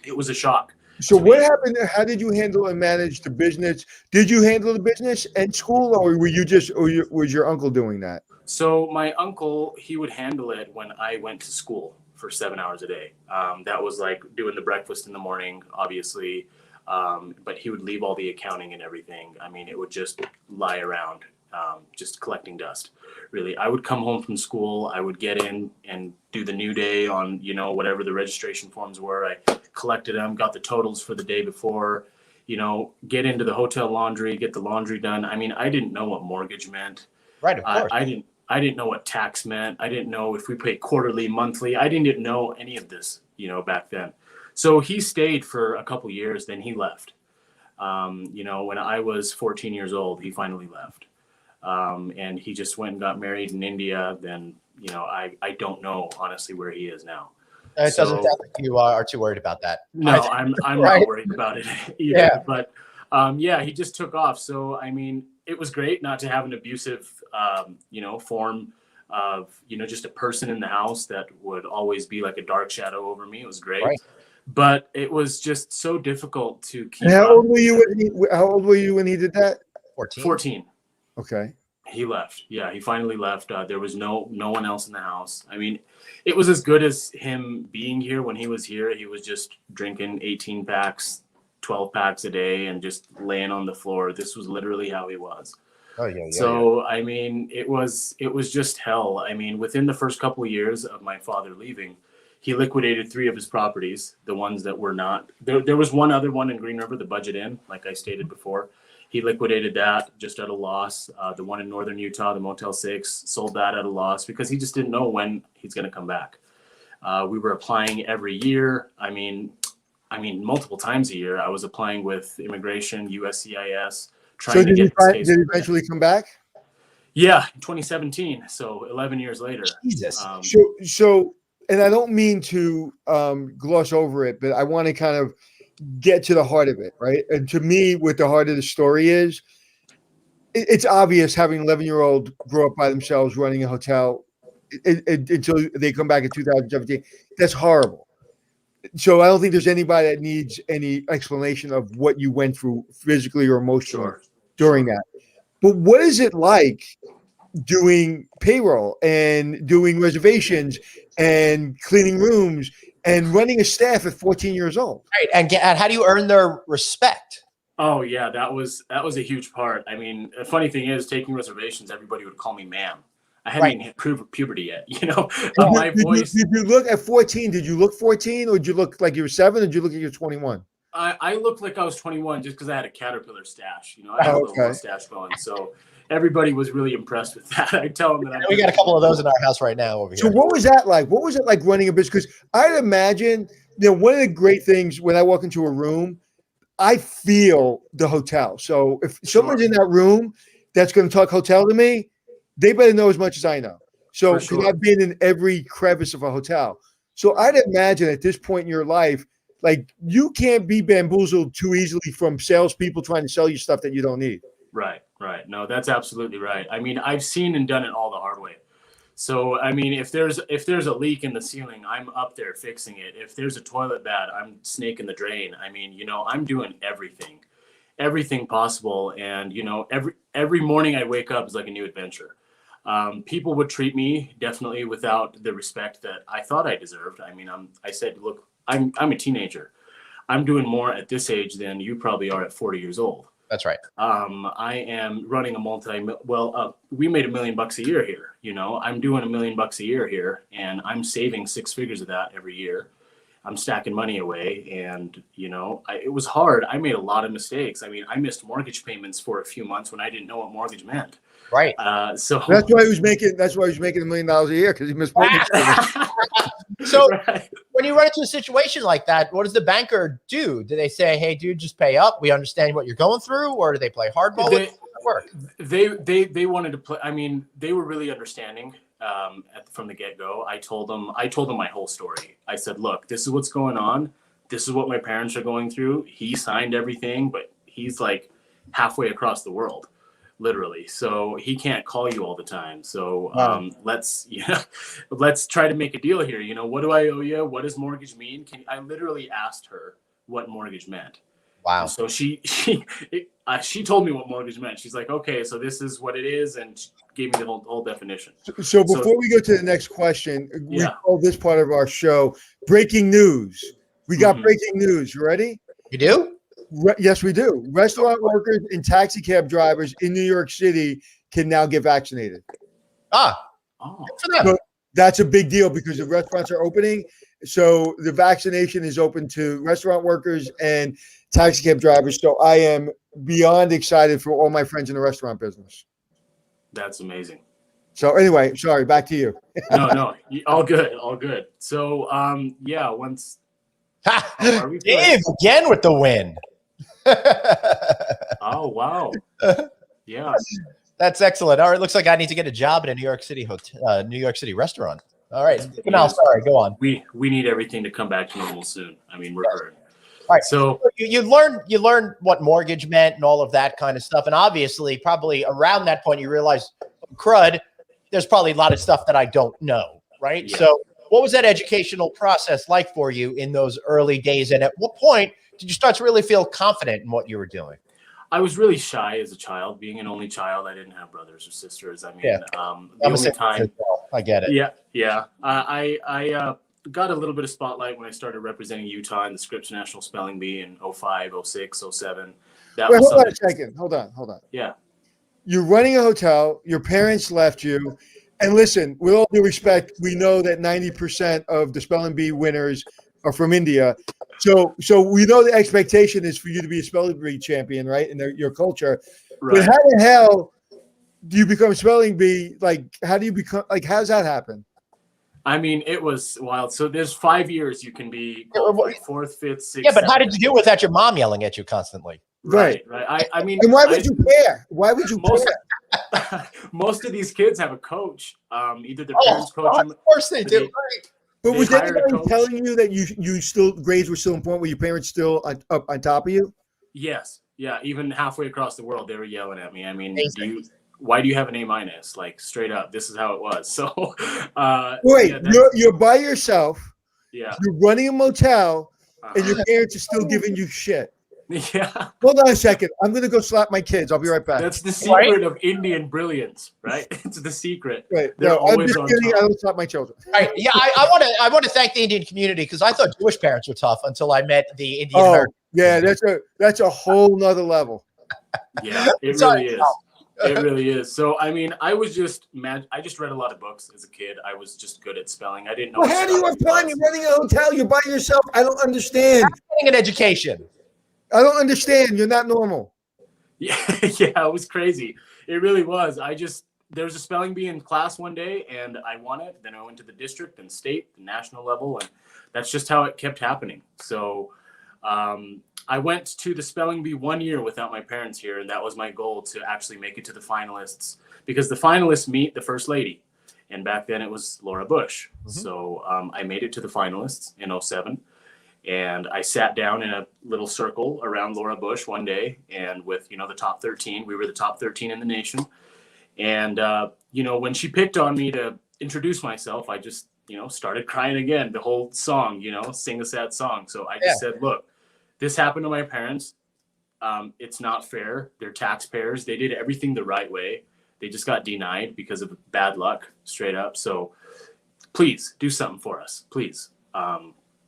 It was a shock. So what happened? How did you handle and manage the business? Did you handle the business and school, or was your uncle doing that? So my uncle, he would handle it when I went to school for 7 hours a day. That was like doing the breakfast in the morning, obviously. But he would leave all the accounting and everything. I mean, it would just lie around, just collecting dust. Really, I would come home from school. I would get in and do the new day on, whatever the registration forms were. I collected them, got the totals for the day before, get into the hotel laundry, get the laundry done. I mean, I didn't know what mortgage meant. Right, of course. I didn't know what tax meant. I didn't know if we pay quarterly, monthly. I didn't know any of this, back then. So he stayed for a couple years, then he left. When I was 14 years old, he finally left. And he just went and got married in India. Then, I don't know honestly where he is now. It doesn't sound like you are too worried about that. No, I'm not worried about it either. Yeah. But Yeah, he just took off. So, I mean, it was great not to have an abusive, form of, just a person in the house that would always be like a dark shadow over me. It was great. Right. But it was just so difficult to keep And how up. old were you when he did that? 14. 14. Okay. He left. Yeah, he finally left. There was no one else in the house. I mean, it was as good as him being here. When he was here, he was just drinking 18 packs, 12 packs a day and just laying on the floor. This was literally how he was. Oh, yeah. So, I mean, it was just hell. I mean, within the first couple of years of my father leaving, he liquidated 3 of his properties, the ones that were not there was one other one in Green River, the Budget Inn, like I stated before. He liquidated that just at a loss. The one in northern Utah, the Motel 6, sold that at a loss because he just didn't know when he's going to come back. We were applying every year. I mean, multiple times a year. I was applying with immigration, USCIS, trying to get this case. Did he eventually come back? Yeah, in 2017. So 11 years later. Jesus. So, and I don't mean to gloss over it, but I want to kind of get to the heart of it, right? And to me, what the heart of the story is, it's obvious having an 11-year-old grow up by themselves running a hotel until they come back in 2017. That's horrible. So I don't think there's anybody that needs any explanation of what you went through physically or emotionally during that. But what is it like doing payroll and doing reservations and cleaning rooms and running a staff at 14 years old? Right. And how do you earn their respect? Oh yeah, that was a huge part. I mean, the funny thing is, taking reservations, everybody would call me ma'am. I hadn't even hit puberty yet, My voice. Did you look at 14? Did you look 14, or did you look like you were 7, or did you look like you were 21? I looked like I was 21 just because I had a caterpillar stash. I had a little mustache going. So everybody was really impressed with that. I tell them that we got a couple of those in our house right now over here. So what was that like? What was it like running a business? Because I'd imagine, one of the great things when I walk into a room, I feel the hotel. So if someone's in that room that's going to talk hotel to me, they better know as much as I know. So because I've been in every crevice of a hotel. So I'd imagine at this point in your life, like, you can't be bamboozled too easily from salespeople trying to sell you stuff that you don't need. Right. No, that's absolutely right. I mean, I've seen and done it all the hard way. So, I mean, if there's a leak in the ceiling, I'm up there fixing it. If there's a toilet bad, I'm snaking the drain. I mean, I'm doing everything possible. And, every morning I wake up is like a new adventure. People would treat me definitely without the respect that I thought I deserved. I mean, I said, look, I'm a teenager. I'm doing more at this age than you probably are at 40 years old. That's right. I am running we made $1 million a year here. I'm doing $1 million a year here, and I'm saving 6 figures of that every year. I'm stacking money away, and it was hard. I made a lot of mistakes. I mean, I missed mortgage payments for a few months when I didn't know what mortgage meant. Right. So that's why he was making $1 million a year, because he missed mortgage payments. So when you run into a situation like that, what does the banker do? Do they say, "Hey, dude, just pay up. We understand what you're going through," or do they play hardball? How does it work? They wanted to play. I mean, they were really understanding from the get-go. I told them my whole story. I said, "Look, this is what's going on. This is what my parents are going through. He signed everything, but he's like halfway across the world, literally. So he can't call you all the time. So let's try to make a deal here. What do I owe you? What does mortgage mean?" I literally asked her what mortgage meant. Wow. So she told me what mortgage meant. She's like, "Okay, so this is what it is," and she gave me the whole definition. So before we go to the next question, we call this part of our show breaking news. We got breaking news. You ready? You do? Yes, we do. Restaurant workers and taxi cab drivers in New York City can now get vaccinated. Good for them. So that's a big deal because the restaurants are opening. So the vaccination is open to restaurant workers and taxi cab drivers. So I am beyond excited for all my friends in the restaurant business. That's amazing. So anyway, sorry, back to you. No, all good. So once. Dave again with the win. Oh wow! Yeah, that's excellent. All right, looks like I need to get a job at a New York City restaurant. All right, now sorry, go on. We need everything to come back to normal soon. I mean, we're hurting. Right. So You learn what mortgage meant and all of that kind of stuff. And obviously, probably around that point, you realize, crud, there's probably a lot of stuff that I don't know. Right. Yeah. So what was that educational process like for you in those early days? And at what point did you start to really feel confident in what you were doing? I was really shy as a child. Being an only child, I didn't have brothers or sisters. I mean, Yeah. the I'm only a time. well. I get it. Yeah. I got a little bit of spotlight when I started representing Utah in the Scripps National Spelling Bee in 05, 06, 07. That Wait, was hold on a something. second. Hold on. Yeah. You're running a hotel. Your parents left you. And listen, with all due respect, we know that 90% of the spelling bee winners are from India. So we know the expectation is for you to be a spelling bee champion, right? In your culture. Right. But how the hell do you become a spelling bee? Like, how do you become, like, how does that happen? I mean, it was wild. So there's 5 years you can be fourth, fifth, sixth. Yeah, but how seventh. did you do without your mom yelling at you constantly? Right. I mean, And why would you care? Why would you care? most of these kids have a coach. Either their parents coach them. Of course they do. But They was hired a anybody coach. telling you that you still grades were still important? Were your parents still up on top of you? Yes. Yeah. Even halfway across the world, they were yelling at me. I mean, Amazing. why do you have an A-? Like straight up, this is how it was. So, Wait, yeah, you're by yourself. yeah. You're running a motel, and your Uh-huh. parents are still giving you shit. Yeah. Hold on a second. I'm gonna go slap my kids. I'll be right back. That's the secret of Indian brilliance, right? It's the secret. Right. They're No, I'm always just on kidding. top. I don't slap my children. Right. Yeah, I want to thank the Indian community because I thought Jewish parents were tough until I met the Indian Oh, American. yeah, that's a whole nother level. Yeah, it Sorry. really is. It really is. So, I mean, I was just mad. I just read a lot of books as a kid. I was just good at spelling. I didn't know. Well, what how do you have spelling time? was. You're running a hotel. You're by yourself. I don't understand. Getting an education. I don't understand. You're not normal. Yeah, yeah, it was crazy. It really was. There was a spelling bee in class one day, and I won it. Then I went to the district and state, the national level, and that's just how it kept happening. So, I went to the spelling bee 1 year without my parents here, and that was my goal to actually make it to the finalists because the finalists meet the first lady, and back then it was Laura Bush. Mhm. So I made it to the finalists in 07, and I sat down in a little circle around Laura Bush one day, and with the top 13, we were the top 13 in the nation, and when she picked on me to introduce myself, I just started crying again. The whole song, sing a sad song. So I just said, look. This happened to my parents. It's not fair. They're taxpayers. They did everything the right way. They just got denied because of bad luck, straight up. So please do something for us. Please.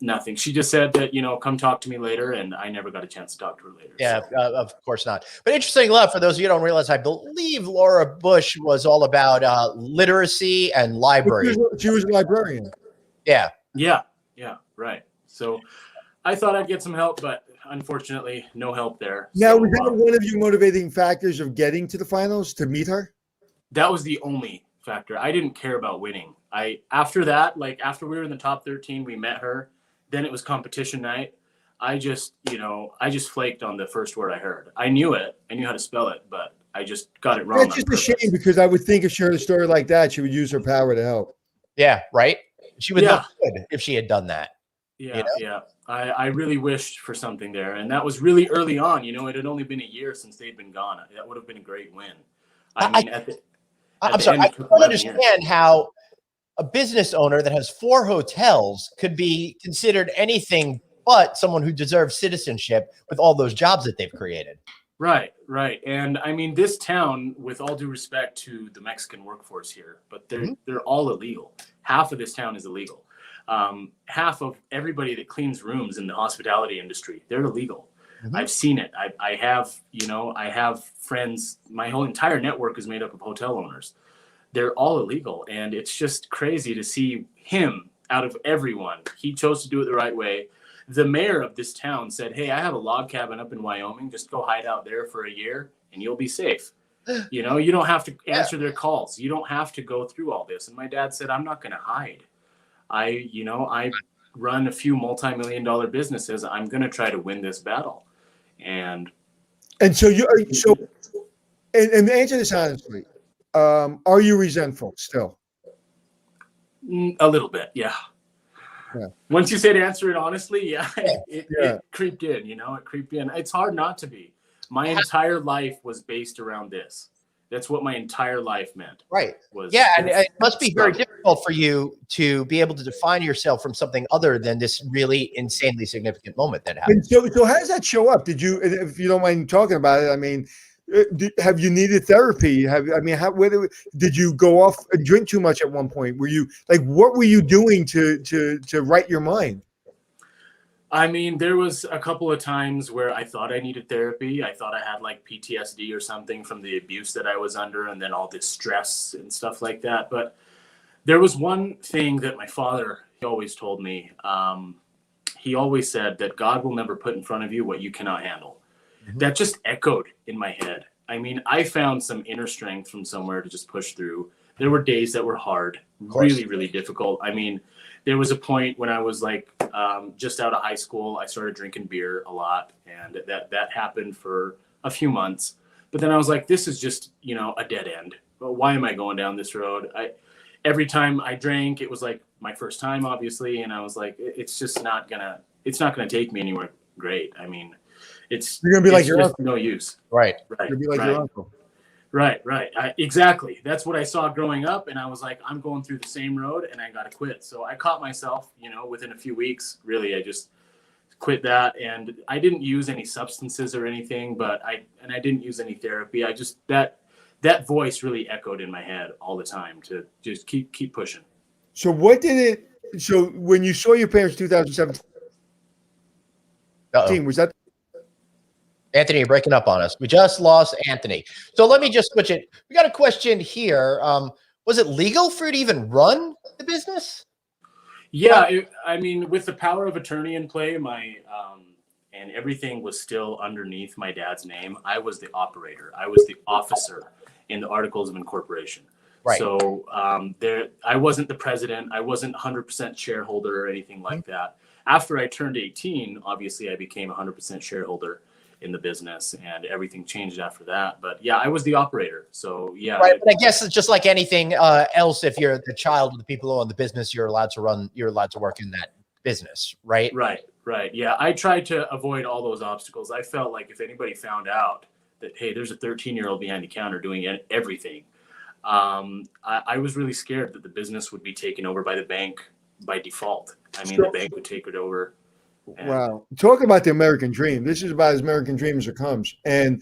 Nothing. She just said that, come talk to me later. And I never got a chance to talk to her later. Yeah, So. of course not. But interesting enough, for those of you who don't realize, I believe Laura Bush was all about literacy and library. She was a librarian. Yeah. Yeah, right. So I thought I'd get some help, but unfortunately, no help there. Now, So, was that one of your motivating factors of getting to the finals to meet her? that was the only factor. I didn't care about winning. After that, after we were in the top 13, we met her. Then it was competition night. I just flaked on the first word I heard. I knew it. I knew how to spell it, but I just got it wrong. That's just a shame because I would think if she heard a story like that, she would use her power to help. Yeah. Right. She would Yeah. look good if she had done that. Yeah, yeah. I really wished for something there, and that was really early on. It had only been a year since they'd been gone. That would have been a great win. I don't understand how a business owner that has 4 hotels could be considered anything but someone who deserves citizenship with all those jobs that they've created. Right. And I mean, this town, with all due respect to the Mexican workforce here, but they're all illegal. Half of this town is illegal. Half of everybody that cleans rooms in the hospitality industry, they're illegal. Mm-hmm. I've seen it. I have friends. My whole entire network is made up of hotel owners. They're all illegal. And it's just crazy to see him out of everyone. He chose to do it the right way. The mayor of this town said, hey, I have a log cabin up in Wyoming. Just go hide out there for a year and you'll be safe. You don't have to answer their calls. You don't have to go through all this. And my dad said, I'm not going to hide. I run a few multi-million-dollar businesses. I'm going to try to win this battle. And so and answer this honestly. Are you resentful still? A little bit. Yeah. Once you said answer it honestly, it Yeah. creeped in, it creeped in. It's hard not to be. My entire life was based around this. That's what my entire life meant. Right. Was Yeah, and it must be very struggle. difficult for you to be able to define yourself from something other than this really insanely significant moment that happened. And so how does that show up? Did you, if you don't mind talking about it, I mean, have you needed therapy? Did you go off and drink too much at one point? Were you what were you doing to right your mind? I mean, there was a couple of times where I thought I needed therapy. I thought I had like PTSD or something from the abuse that I was under and then all this stress and stuff like that. But there was one thing that my father, he always told me. He always said that God will never put in front of you what you cannot handle. Mm-hmm. That just echoed in my head. I mean, I found some inner strength from somewhere to just push through. There were days that were hard, really, really difficult. I mean, there was a point when I was like just out of high school, I started drinking beer a lot, and that happened for a few months. But then I was like, this is just, a dead end. Well, why am I going down this road? Every time I drank, it was like my first time, obviously, and I was like, it's not gonna take me anywhere great. I mean, you're gonna be like your uncle. No use. Right. You're gonna be like your uncle. Right. Exactly. That's what I saw growing up. And I was like, I'm going through the same road and I got to quit. So I caught myself, within a few weeks, really, I just quit that. And I didn't use any substances or anything, but I didn't use any therapy. I just, that voice really echoed in my head all the time to just keep pushing. So so when you saw your parents 2017, was that? Anthony, you're breaking up on us. We just lost Anthony. So let me just switch it. We got a question here. Was it legal for you to even run the business? Yeah, I mean, with the power of attorney in play, and everything was still underneath my dad's name. I was the operator. I was the officer in the Articles of Incorporation. Right. So I wasn't the president. I wasn't 100% shareholder or anything like that. After I turned 18, obviously I became 100% shareholder in the business, and everything changed after that. But yeah, I was the operator. So yeah. Right. But I guess it's just like anything else. If you're the child of the people who own the business, you're allowed to work in that business. Right. Right. Yeah. I tried to avoid all those obstacles. I felt like if anybody found out that, hey, there's a 13-year-old behind the counter doing everything, I was really scared that the business would be taken over by the bank by default. I mean, the bank would take it over. Wow. Talk about the American dream. This is about as American dream as it comes. And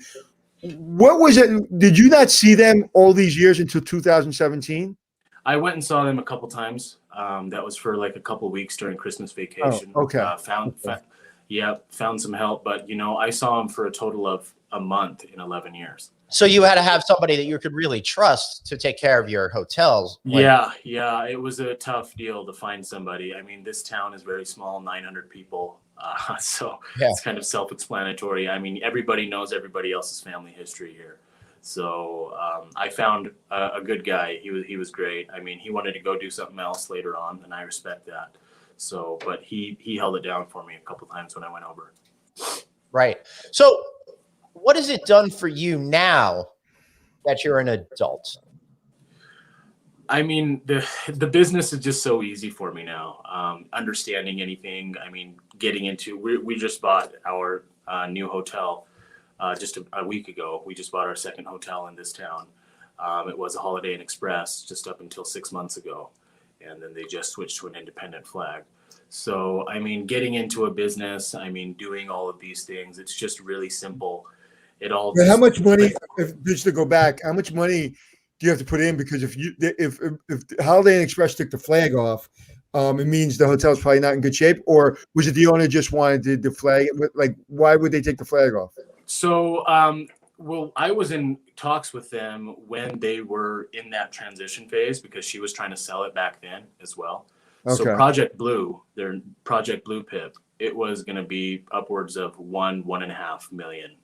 what was it? Did you not see them all these years until 2017? I went and saw them a couple times. That was for like a couple weeks during Christmas vacation. Oh, okay. Found some help. But, I saw them for a total of a month in 11 years. So you had to have somebody that you could really trust to take care of your hotels. Yeah. It was a tough deal to find somebody. I mean, this town is very small, 900 people. So It's kind of self-explanatory. I mean, everybody knows everybody else's family history here. So I found a good guy. He was great. I mean, he wanted to go do something else later on, and I respect that. So, but he held it down for me a couple times when I went over. Right. So what has it done for you now that you're an adult? I mean, the business is just so easy for me now. Understanding anything. I mean, getting into, we just bought our new hotel just a week ago. We just bought our second hotel in this town. It was a Holiday Inn Express just up until 6 months ago. And then they just switched to an independent flag. So, I mean, getting into a business, I mean, doing all of these things, it's just really simple. It all. How much money, just to go back, how much money do you have to put in? Because if Holiday Inn Express took the flag off, it means the hotel's probably not in good shape. Or was it the owner just wanted the flag? Like, why would they take the flag off? So, well, I was in talks with them when they were in that transition phase because she was trying to sell it back then as well. Okay. So Project Blue, their Project Blue PIP, it was going to be upwards of $1.5 million.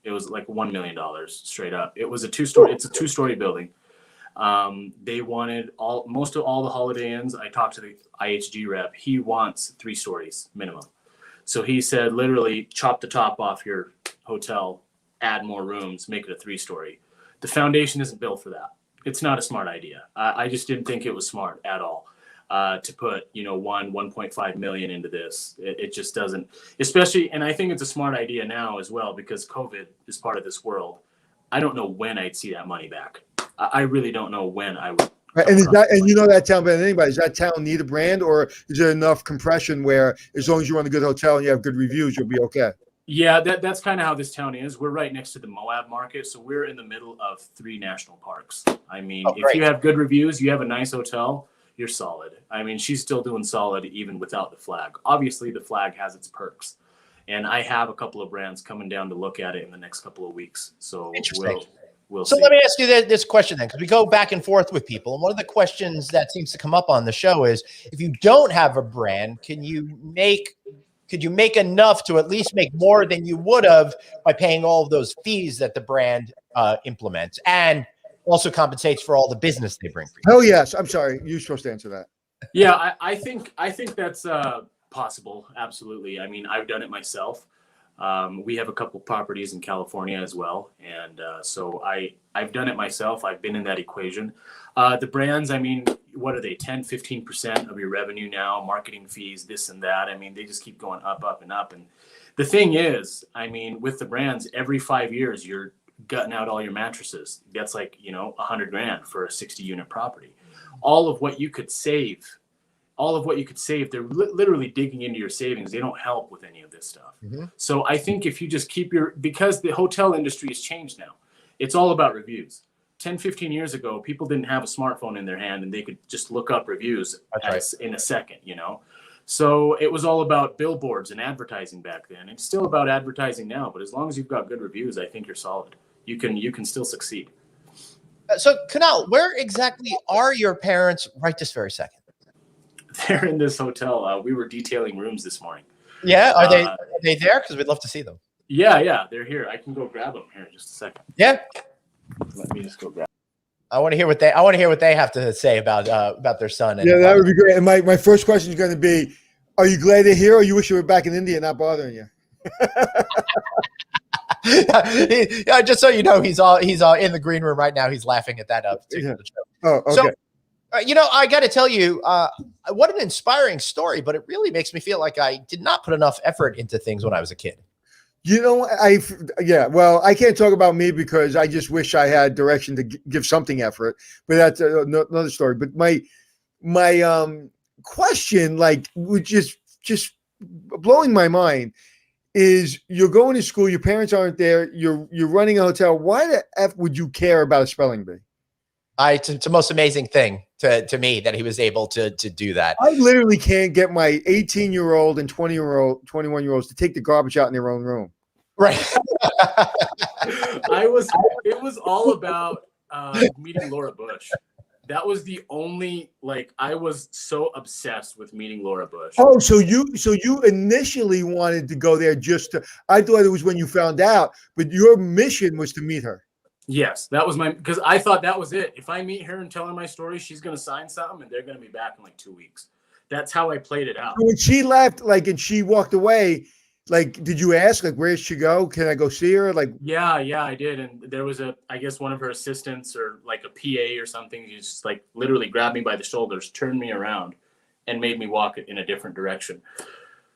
It was like $1 million straight up. It was it's a two-story building. They wanted most of all the Holiday Inns. I talked to the IHG rep. He wants 3 stories minimum. So he said, literally chop the top off your hotel, add more rooms, make it a 3-story. The foundation isn't built for that. It's not a smart idea. I just didn't think it was smart at all. to put 1.5 million into this. It just doesn't, especially, and I think it's a smart idea now as well because COVID is part of this world. I don't know when I'd see that money back. I really don't know when I would. Right. And that town better than anybody. Does that town need a brand, or is there enough compression where as long as you run a good hotel and you have good reviews, you'll be okay? Yeah, that's kind of how this town is. We're right next to the Moab market, so we're in the middle of 3 national parks. I mean, if you have good reviews, you have a nice hotel, you're solid. I mean, she's still doing solid even without the flag. Obviously, the flag has its perks, and I have a couple of brands coming down to look at it in the next couple of weeks. So we'll So see. let me ask you this question then, because we go back and forth with people. And one of the questions that seems to come up on the show is, if you don't have a brand, could you make enough to at least make more than you would have by paying all of those fees that the brand implements and also compensates for all the business they bring for you? Oh, yes. I'm sorry. You're supposed to answer that. Yeah, I think that's possible. Absolutely. I mean, I've done it myself. We have a couple properties in California as well. And so I've done it myself. I've been in that equation. The brands, I mean, what are they, 10, 15% of your revenue now, marketing fees, this and that. I mean, they just keep going up, up and up. And the thing is, I mean, with the brands, every 5 years, you're gutting out all your mattresses. That's like, $100,000 for a 60-unit property. All of what you could save, they're literally digging into your savings. They don't help with any of this stuff. Mm-hmm. So I think if you just keep because the hotel industry has changed now, it's all about reviews. 10, 15 years ago, people didn't have a smartphone in their hand and they could just look up reviews in a second, So it was all about billboards and advertising back then. It's still about advertising now, but as long as you've got good reviews, I think you're solid. You can still succeed. So Kunal, where exactly are your parents right this very second? They're in this hotel. We were detailing rooms this morning. Yeah, are they there? Because we'd love to see them. Yeah, they're here. I can go grab them here in just a second. Yeah, let me just go grab. I want to hear what they have to say about their son. Yeah, that would be great. And my first question is going to be, are you glad they're here, or you wish you were back in India, not bothering you? Just so you know, he's all in the green room right now. He's laughing at that particular show. Oh, okay. So, I got to tell you, what an inspiring story, but it really makes me feel like I did not put enough effort into things when I was a kid. Well, I can't talk about me because I just wish I had direction to give something effort, but that's another story. But my question, would just blowing my mind, is you're going to school, your parents aren't there, you're running a hotel. Why the F would you care about a spelling bee? It's the most amazing thing to me that he was able to do that. I literally can't get my 18-year-old and 21-year-olds to take the garbage out in their own room. Right. It was all about meeting Laura Bush. That was the only, I was so obsessed with meeting Laura Bush. Oh, so you initially wanted to go there I thought it was when you found out, but your mission was to meet her. Yes, that was because I thought that was it. If I meet her and tell her my story, she's going to sign something and they're going to be back in 2 weeks. That's how I played it out. So when she left, and she walked away, did you ask, where did she go? Can I go see her? Yeah, I did. And there was I guess one of her assistants or a PA or something. He just literally grabbed me by the shoulders, turned me around and made me walk in a different direction.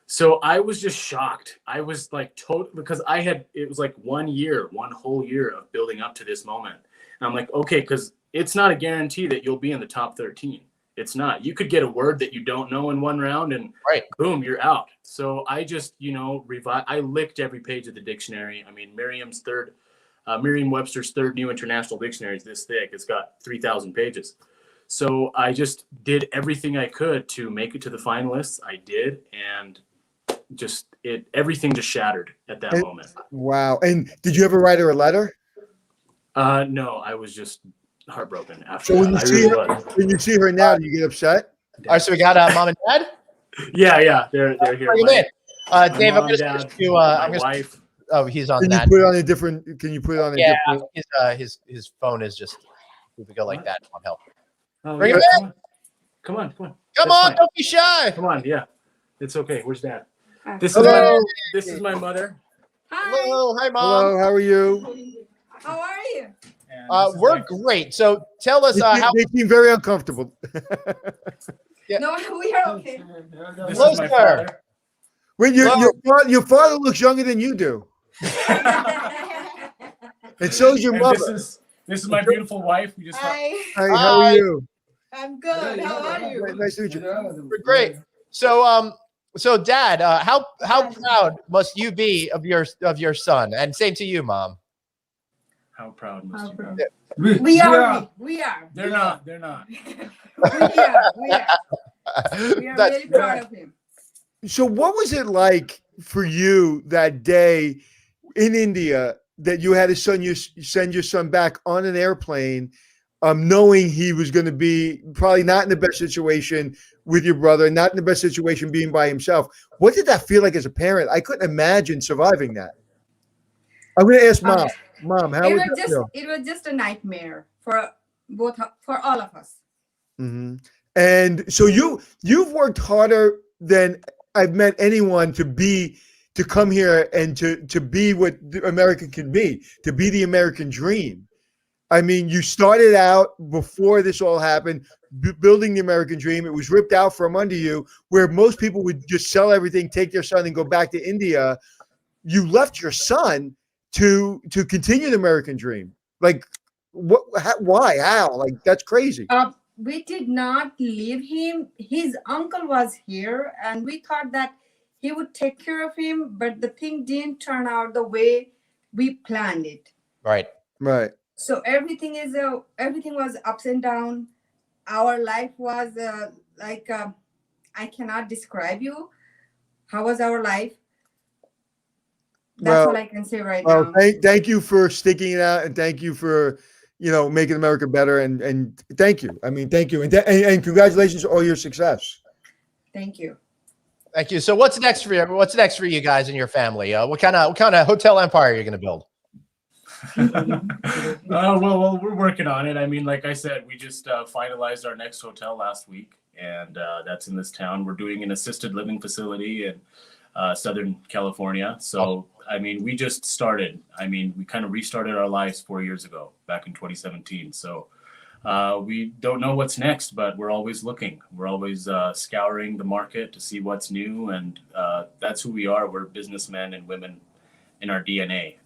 So I was just shocked. I was total, because it was 1 year, one whole year of building up to this moment. And I'm like, okay, because it's not a guarantee that you'll be in the top 13. It's not. You could get a word that you don't know in one round and boom, you're out. So I just, I licked every page of the dictionary. I mean, Merriam-Webster's third new international dictionary is this thick. It's got 3,000 pages. So I just did everything I could to make it to the finalists. I did. And everything just shattered at that moment. Wow. And did you ever write her a letter? No, I was just heartbroken after. So when you see her now, do you get upset? All right, so we got mom and dad. Yeah, they're here. Dave, I'm going to you. My wife. Oh, he's on that. Can you put it on a different? His phone is just. If we go like that, it won't help. Oh, Bring him in. Come on. Come on, don't be shy. Come on, yeah. It's okay. Where's Dad? This is my mother. Hi. Hello, hi, mom. Hello, how are you? How are you? We're great. So tell us how. They seem very uncomfortable. No, we are okay. This Hello, is my sir. father. Wait, your father looks younger than you do. And so is your And mother. this is my beautiful wife. We just Hi, Hi, how are Hi. you? I'm good. How are you? Nice to meet you. We're great. So Dad, how proud must you be of your son? And same to you, Mom. how proud must How you proud? be? We are. We are. They're not. They're not. We are. We are. We are That- really proud of him. So what was it like for you that day in India that you had to send your son back on an airplane, knowing he was going to be probably not in the best situation with your brother, not in the best situation being by himself? What did that feel like as a parent? I couldn't imagine surviving that. I'm going to ask Mom. Mom, how would that feel? It was just a nightmare for all of us. Mm-hmm. And so you've worked harder than I've met anyone to come here and to be what America can be, to be the American dream. I mean, you started out before this all happened, building the American dream. It was ripped out from under you, where most people would just sell everything, take their son, and go back to India. You left your son to continue the American dream. Like, what? Why? How? Like, that's crazy. We did not leave him. His uncle was here, and we thought that he would take care of him, but the thing didn't turn out the way we planned it. Right. Right. So everything was ups and down. Our life was I cannot describe you. How was our life? That's all I can say right now. Thank you for sticking it out, and thank you for making America better, and thank you. I mean, thank you, and congratulations on all your success. Thank you. Thank you. So what's next for you? What's next for you guys and your family? What kind of hotel empire are you going to build? Well, we're working on it. I mean, like I said, we just finalized our next hotel last week, and that's in this town. We're doing an assisted living facility in Southern California. So, I mean, we just started. I mean, we kind of restarted our lives 4 years ago, back in 2017. So we don't know what's next, but we're always looking. We're always scouring the market to see what's new, and that's who we are. We're businessmen and women in our DNA.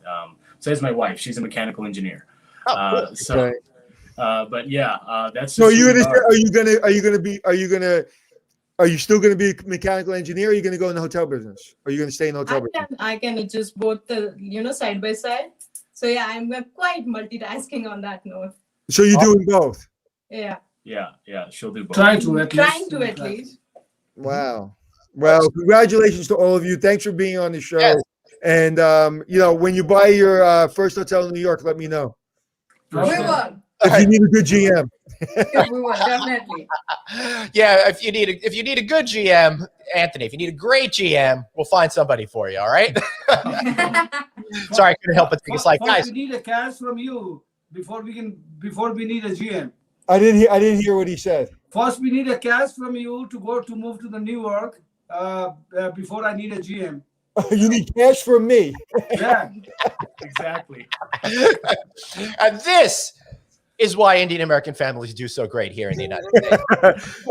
So is my wife. She's a mechanical engineer. Oh, cool. So, but yeah, that's. So just who we are. are you still going to be a mechanical engineer? Or are you going to go in the hotel business? Or are you going to stay in the hotel business? I can adjust both side by side. So yeah, I'm quite multitasking on that note. So you're doing both? Yeah. Yeah, she'll do both. Trying to at least. Wow. Well, congratulations to all of you. Thanks for being on the show. Yes. And when you buy your first hotel in New York, let me know. We will. If you need a good GM. We will definitely. Yeah, if you need a good GM, Anthony, if you need a great GM, we'll find somebody for you. All right. Sorry, I couldn't help but think. It's like, guys, we need a cash from you before we need a GM. I didn't hear what he said. First, we need a cash from you to move to the New York. Before I need a GM. You need cash from me. Yeah, exactly. And this is why Indian American families do so great here in the United States.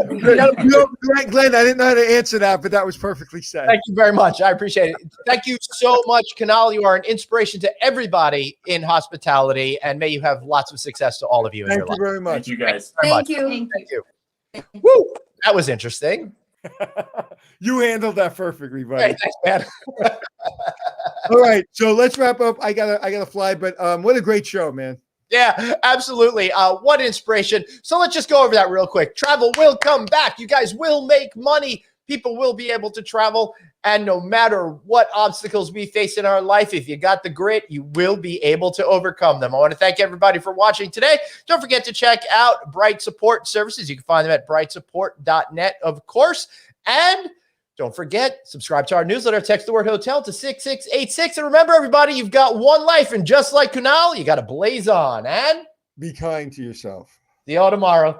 Glenn, I didn't know how to answer that, but that was perfectly said. Thank you very much. I appreciate it. Thank you so much, Kunal. You are an inspiration to everybody in hospitality, and may you have lots of success to all of you in your life. Thank you very much. Thank you, guys. Thank you. Thank you. Woo! That was interesting. You handled that perfectly, buddy. Hey, thanks, man. All right, so let's wrap up. I gotta fly, but what a great show, man. Yeah, absolutely. What an inspiration. So let's just go over that real quick. Travel will come back. You guys will make money. People will be able to travel. And no matter what obstacles we face in our life, if you got the grit, you will be able to overcome them. I want to thank everybody for watching today. Don't forget to check out Bright Support Services. You can find them at brightsupport.net, of course. And don't forget, subscribe to our newsletter. Text the word hotel to 6686. And remember, everybody, you've got one life. And just like Kunal, you got to blaze on and be kind to yourself. see you all tomorrow.